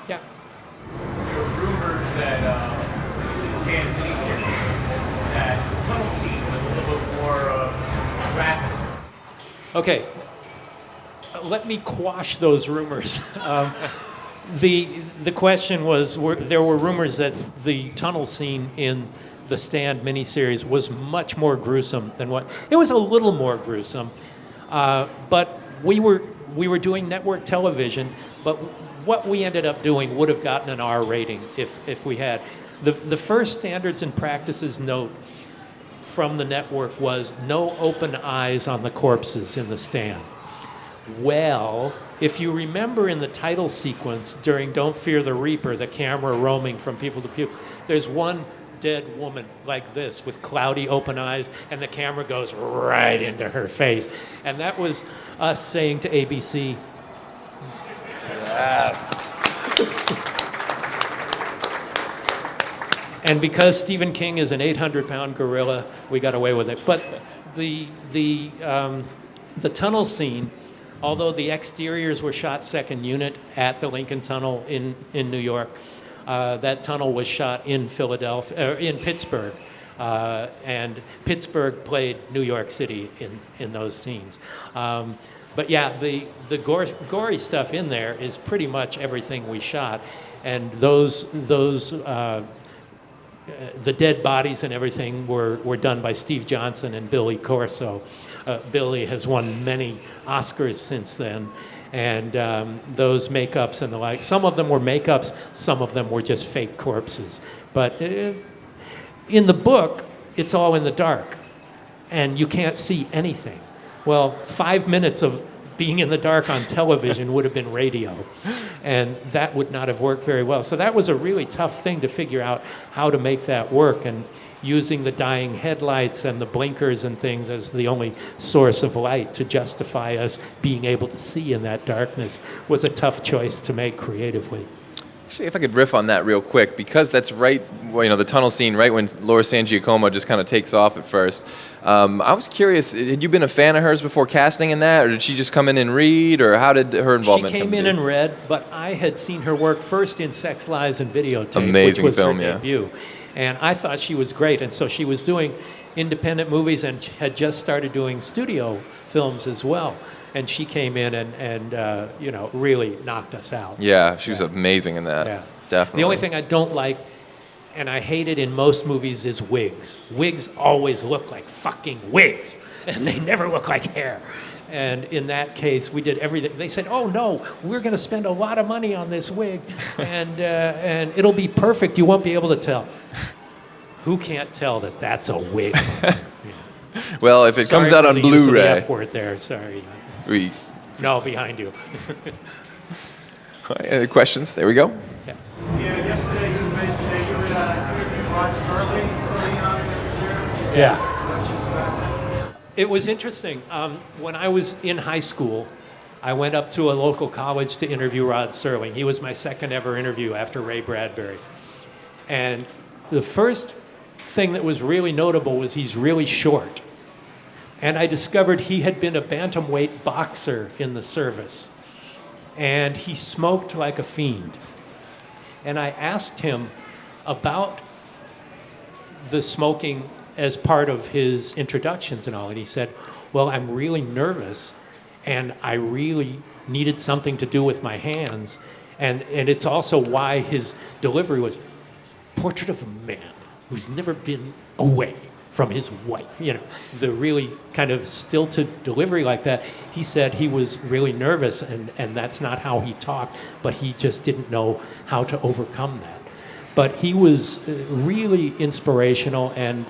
Yeah. There were rumors that the Stand miniseries, that the tunnel scene was a little bit more graphic. Okay. Let me quash those rumors. The question was, there were rumors that the tunnel scene in the Stand miniseries was much more gruesome than what... It was a little more gruesome, but we were doing network television, but what we ended up doing would have gotten an R rating if we had. The first standards and practices note from the network was no open eyes on the corpses in The Stand. Well, if you remember in the title sequence during Don't Fear the Reaper, the camera roaming from people to people, there's one dead woman like this with cloudy open eyes, and the camera goes right into her face. And that was us saying to ABC, Yes. and because Stephen King is an 800-pound gorilla, we got away with it. But the tunnel scene, although the exteriors were shot second unit at the Lincoln Tunnel in New York, that tunnel was shot in Pittsburgh, and Pittsburgh played New York City in those scenes. But yeah, the gory stuff in there is pretty much everything we shot, and those the dead bodies and everything were done by Steve Johnson and Billy Corso. Billy has won many Oscars since then, and those makeups and the like. Some of them were makeups, some of them were just fake corpses. But in the book, it's all in the dark, and you can't see anything. Well, 5 minutes of being in the dark on television would have been radio, and that would not have worked very well. So that was a really tough thing to figure out how to make that work, and using the dying headlights and the blinkers and things as the only source of light to justify us being able to see in that darkness was a tough choice to make creatively. Actually, if I could riff on that real quick, because that's right, the tunnel scene, right when Laura San Giacomo just kind of takes off at first. I was curious, had you been a fan of hers before casting in that, or did she just come in and read, or how did her involvement She came in and read, but I had seen her work first in Sex, Lies, and Videotape, Amazing which was film, her debut. And I thought she was great, and so she was doing independent movies and had just started doing studio films as well. And she came in and really knocked us out. Yeah, she was amazing in that. Yeah. Definitely. The only thing I don't like, and I hate it in most movies, is wigs. Wigs always look like fucking wigs, and they never look like hair. And in that case, we did everything. They said, "Oh no, we're going to spend a lot of money on this wig, and it'll be perfect. You won't be able to tell." Who can't tell that that's a wig? Yeah. Well, if it Sorry comes out for on the use of the Blu-ray, F word there. Sorry. we. No, behind you. Any questions? There we go. Yeah. Yeah, yesterday you mentioned that you would interview Rod Serling early on in your career. Yeah. Questions about that? It was interesting. When I was in high school, I went up to a local college to interview Rod Serling. He was my second ever interview after Ray Bradbury. And the first thing that was really notable was he's really short. And I discovered he had been a bantamweight boxer in the service. And he smoked like a fiend. And I asked him about the smoking as part of his introductions and all. And he said, well, I'm really nervous, and I really needed something to do with my hands. And it's also why his delivery was portrait of a man who's never been away from his wife, the really kind of stilted delivery like that. He said he was really nervous, and that's not how he talked, but he just didn't know how to overcome that. But he was really inspirational and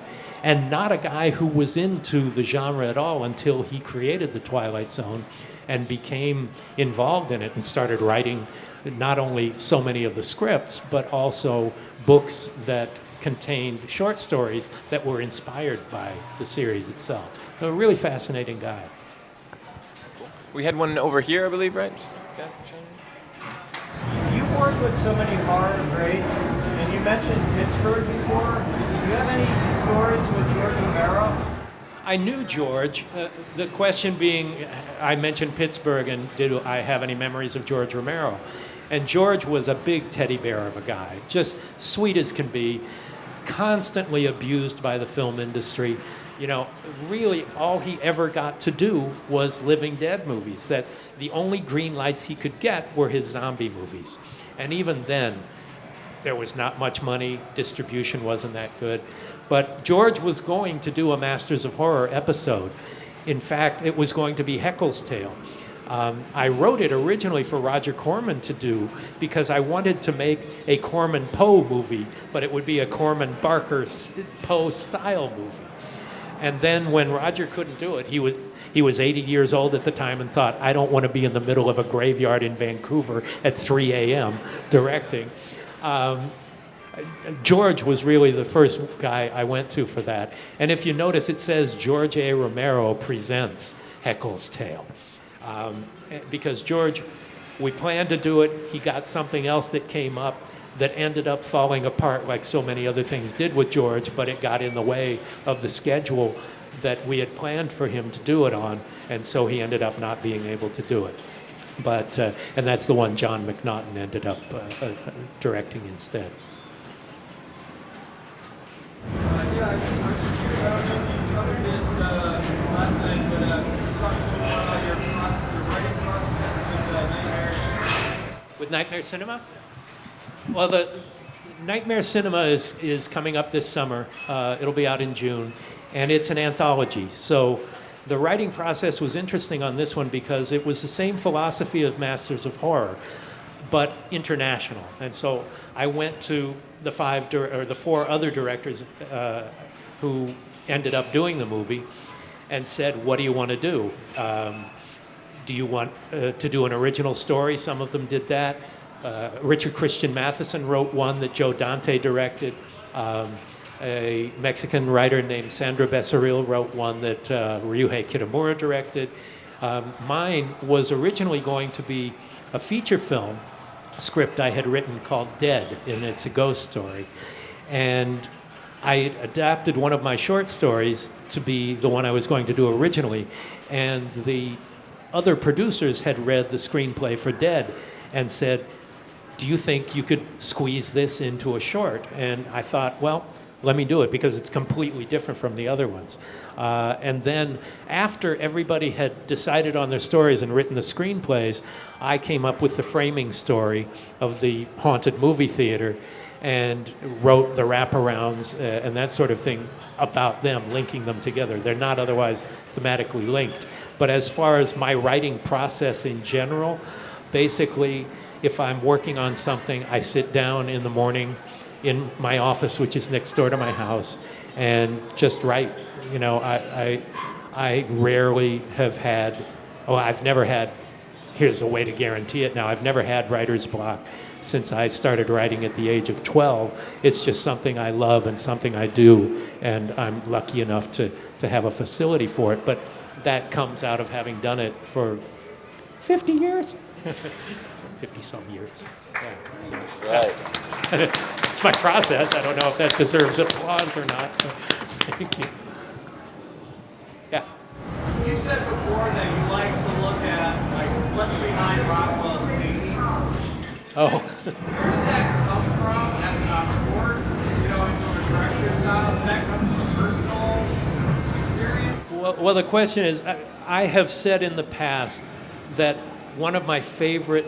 not a guy who was into the genre at all until he created The Twilight Zone and became involved in it and started writing not only so many of the scripts, but also books that contained short stories that were inspired by the series itself. So a really fascinating guy. We had one over here, I believe, right? You worked with so many horror greats, and you mentioned Pittsburgh before. Do you have any stories with George Romero? I knew George. The question being, I mentioned Pittsburgh, and did I have any memories of George Romero? And George was a big teddy bear of a guy, just sweet as can be, constantly abused by the film industry. Really all he ever got to do was Living Dead movies, that the only green lights he could get were his zombie movies. And even then, there was not much money, distribution wasn't that good. But George was going to do a Masters of Horror episode. In fact, it was going to be Heckle's Tale. I wrote it originally for Roger Corman to do because I wanted to make a Corman Poe movie, but it would be a Corman Barker Poe style movie. And then when Roger couldn't do it, he was 80 years old at the time and thought, I don't want to be in the middle of a graveyard in Vancouver at 3 a.m. directing. George was really the first guy I went to for that. And if you notice, it says George A. Romero presents Heckle's Tale. Because George, we planned to do it, he got something else that came up that ended up falling apart like so many other things did with George, but it got in the way of the schedule that we had planned for him to do it on, and so he ended up not being able to do it. But, and that's the one John McNaughton ended up directing instead. Yeah, I was just curious. I don't know if you covered this last night, but could you talk a little more about your writing process with Nightmares? With Nightmare Cinema? Well, the Nightmare Cinema is coming up this summer. It'll be out in June, and it's an anthology. So the writing process was interesting on this one because it was the same philosophy of Masters of Horror, but international. And so I went to the four other directors who ended up doing the movie and said, what do you want to do? Do you want to do an original story? Some of them did that. Richard Christian Matheson wrote one that Joe Dante directed. A Mexican writer named Sandra Becerril wrote one that Ryuhei Kitamura directed. Mine was originally going to be a feature film script I had written called Dead, and it's a ghost story. And I adapted one of my short stories to be the one I was going to do originally. And the other producers had read the screenplay for Dead and said, do you think you could squeeze this into a short? And I thought, well, let me do it because it's completely different from the other ones. And then after everybody had decided on their stories and written the screenplays, I came up with the framing story of the haunted movie theater and wrote the wraparounds and that sort of thing about them, linking them together. They're not otherwise thematically linked. But as far as my writing process in general, basically, if I'm working on something, I sit down in the morning in my office, which is next door to my house, and just write. You know, I rarely have had, I've never had, here's a way to guarantee it now, I've never had writer's block since I started writing at the age of 12. It's just something I love and something I do, and I'm lucky enough to have a facility for it. But that comes out of having done it for 50 years. 50-some years. Yeah, so, Right. it's my process. I don't know if that deserves applause or not. Thank you. Yeah. You said before that you like to look at like what's behind Rockwell's painting. Oh. Where did that come from as an auteur? You know, into a director style? Did that come from a personal experience? Well, the question is, I have said in the past that one of my favorite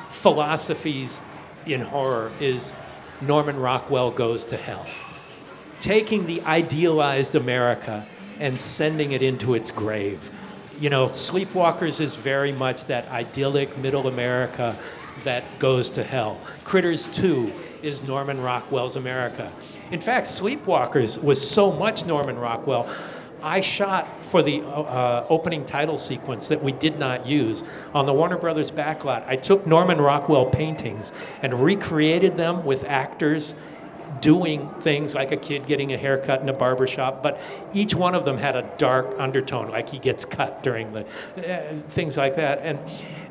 philosophies in horror is Norman Rockwell goes to hell. Taking the idealized America and sending it into its grave. You know, Sleepwalkers is very much that idyllic middle America that goes to hell. Critters 2 is Norman Rockwell's America. In fact, Sleepwalkers was so much Norman Rockwell, I shot for the opening title sequence that we did not use on the Warner Brothers backlot. I took Norman Rockwell paintings and recreated them with actors doing things like a kid getting a haircut in a barber shop, but each one of them had a dark undertone, like he gets cut during the things like that.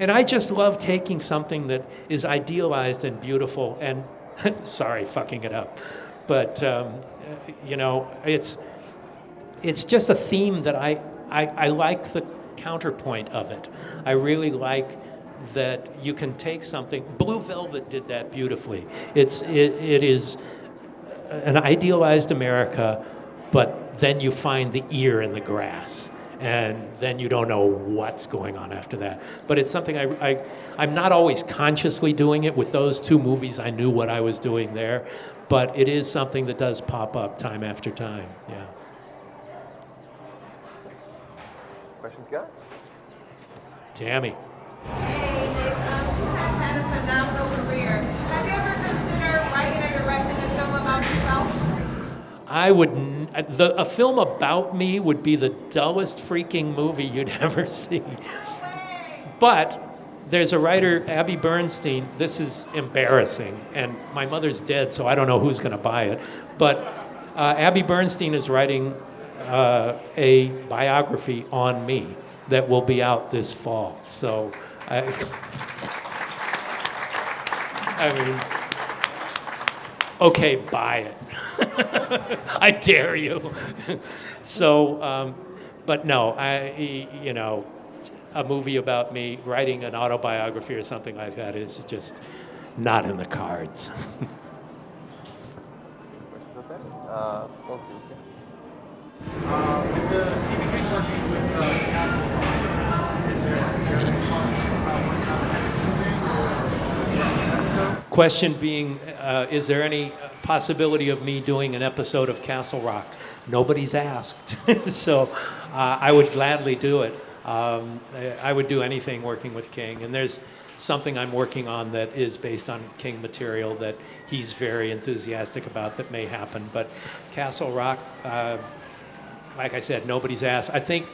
And I just love taking something that is idealized and beautiful and sorry, fucking it up, but you know, it's just a theme that I like the counterpoint of it. I really like that you can take something. Blue Velvet did that beautifully. It is an idealized America, but then you find the ear in the grass, and then you don't know what's going on after that. But it's something I'm not always consciously doing it. With those two movies, I knew what I was doing there, but it is something that does pop up time after time, yeah. Questions, guys? Tammy. Hey, Nick, you have had a phenomenal career. Have you ever considered writing or directing a film about yourself? A film about me would be the dullest freaking movie you'd ever see. But there's a writer, Abby Bernstein. This is embarrassing, and my mother's dead, so I don't know who's going to buy it. But Abby Bernstein is writing a biography on me that will be out this fall. So, I mean, okay, buy it. I dare you. So, but no, a movie about me writing an autobiography or something like that is just not in the cards. With the Stephen King working with Castle Rock, is there any talks about working on the next season or episode? Question being, is there any possibility of me doing an episode of Castle Rock? Nobody's asked, so I would gladly do it. I would do anything working with King, and there's something I'm working on that is based on King material that he's very enthusiastic about that may happen. But Castle Rock, like I said, nobody's asked. I think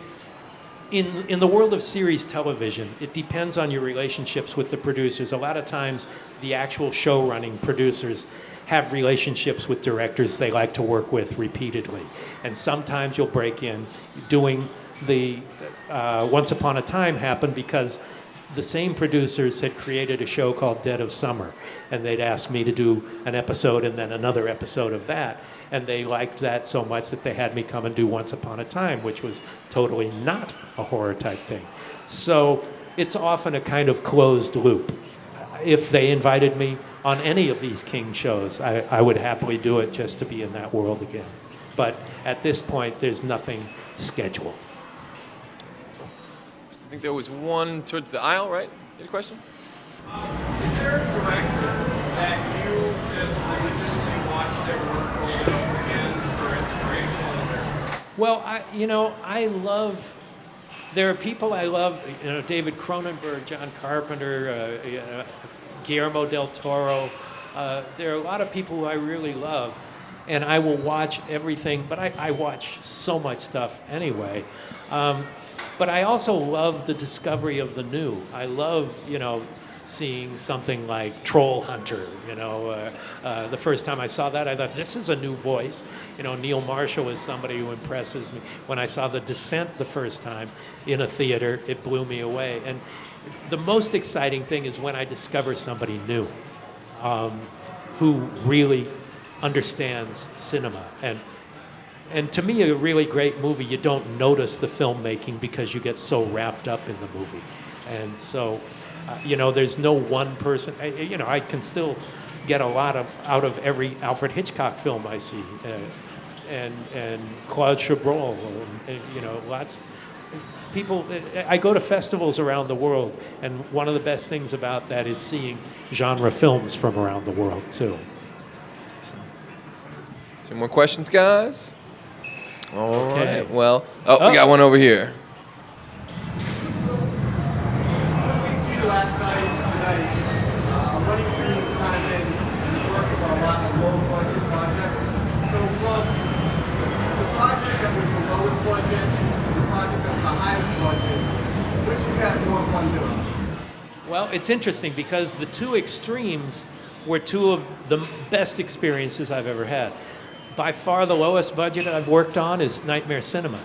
in the world of series television, it depends on your relationships with the producers. A lot of times, the actual show-running producers have relationships with directors they like to work with repeatedly. And sometimes you'll break in doing the Once Upon a Time happened because the same producers had created a show called Dead of Summer, and they'd asked me to do an episode and then another episode of that. And they liked that so much that they had me come and do Once Upon a Time, which was totally not a horror type thing. So it's often a kind of closed loop. If they invited me on any of these King shows, I would happily do it just to be in that world again. But at this point, there's nothing scheduled. I think there was one towards the aisle, right? You had a question? Is there a director that you just religiously watch their work over and over again for inspiration? Well, I love. There are people I love. David Cronenberg, John Carpenter, Guillermo del Toro. There are a lot of people who I really love, and I will watch everything. But I watch so much stuff anyway. But I also love the discovery of the new. I love, seeing something like Troll Hunter. The first time I saw that, I thought, this is a new voice. Neil Marshall is somebody who impresses me. When I saw The Descent the first time in a theater, it blew me away. And the most exciting thing is when I discover somebody new who really understands cinema. And to me, a really great movie, you don't notice the filmmaking because you get so wrapped up in the movie. And so, there's no one person. I can still get a lot out of every Alfred Hitchcock film I see, and Claude Chabrol, and lots. People, I go to festivals around the world, and one of the best things about that is seeing genre films from around the world too. Some more questions, guys? All Okay. right. Well, we got one over here. Listening to you last night and tonight, a running theme has kind of been the work of a lot of low-budget projects. So from the project that was the lowest budget to the project that was the highest budget, which did you have more fun doing? Well, it's interesting because the two extremes were two of the best experiences I've ever had. By far the lowest budget I've worked on is Nightmare Cinema,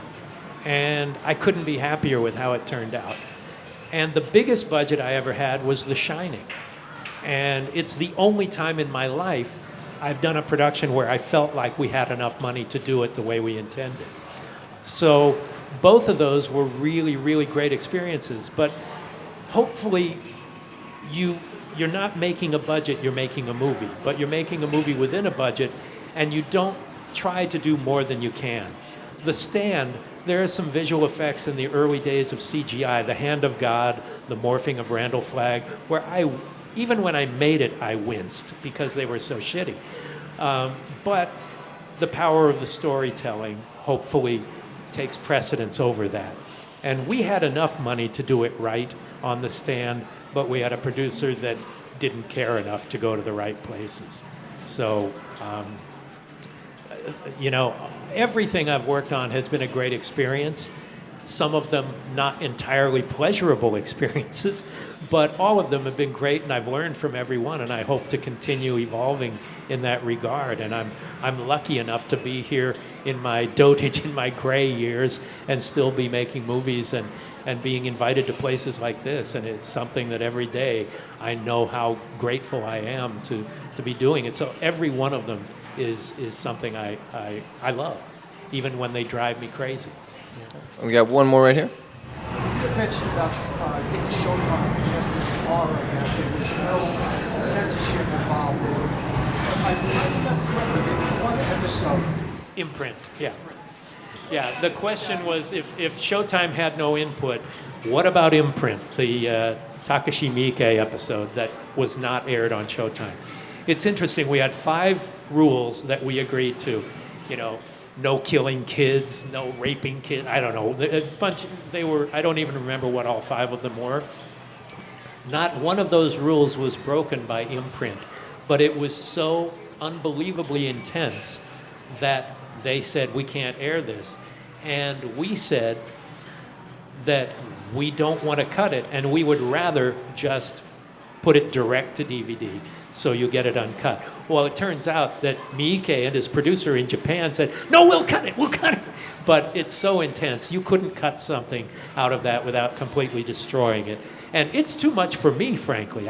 and I couldn't be happier with how it turned out. And the biggest budget I ever had was The Shining, and it's the only time in my life I've done a production where I felt like we had enough money to do it the way we intended. So both of those were really, really great experiences, but hopefully you're not making a budget, you're making a movie, but you're making a movie within a budget, and you don't try to do more than you can. The Stand, there are some visual effects in the early days of CGI, the hand of God, the morphing of Randall Flagg, where even when I made it, I winced because they were so shitty. But the power of the storytelling hopefully takes precedence over that. And we had enough money to do it right on The Stand, but we had a producer that didn't care enough to go to the right places. So, everything I've worked on has been a great experience. Some of them not entirely pleasurable experiences, but all of them have been great, and I've learned from every one, and I hope to continue evolving in that regard. And I'm lucky enough to be here in my dotage, in my gray years, and still be making movies and being invited to places like this. And it's something that every day I know how grateful I am to be doing it. So every one of them is something I love, even when they drive me crazy. We got one more right here. You mentioned about, I think, Showtime. Yes, there's horror that there was no censorship involved in it. I remember correctly, there was one episode. Imprint, yeah. Yeah, the question was if Showtime had no input, what about Imprint, the Takashi Miike episode that was not aired on Showtime? It's interesting, we had 5 rules that we agreed to. No killing kids, no raping kids, I don't know, a bunch, I don't even remember what all 5 of them were. Not one of those rules was broken by Imprint, but it was so unbelievably intense that they said, we can't air this. And we said that we don't want to cut it, and we would rather just put it direct to DVD so you get it uncut. Well, it turns out that Miike and his producer in Japan said, no, we'll cut it. But it's so intense, you couldn't cut something out of that without completely destroying it. And it's too much for me, frankly.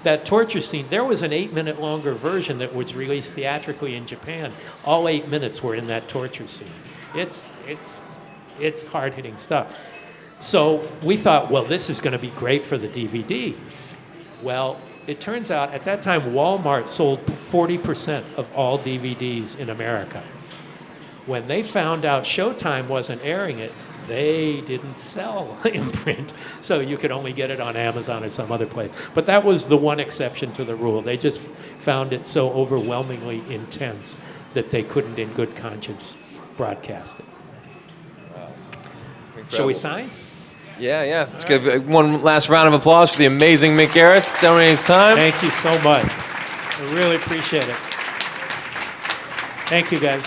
That torture scene, there was an 8-minute longer version that was released theatrically in Japan. All 8 minutes were in that torture scene. It's hard-hitting stuff. So we thought, well, this is going to be great for the DVD. Well, it turns out at that time, Walmart sold 40% of all DVDs in America. When they found out Showtime wasn't airing it, they didn't sell Imprint, so you could only get it on Amazon or some other place. But that was the one exception to the rule. They just found it so overwhelmingly intense that they couldn't in good conscience broadcast it. Wow. Shall we sign? Yeah. Let's give one last round of applause for the amazing Mick Garris donating his time. Thank you so much. I really appreciate it. Thank you, guys.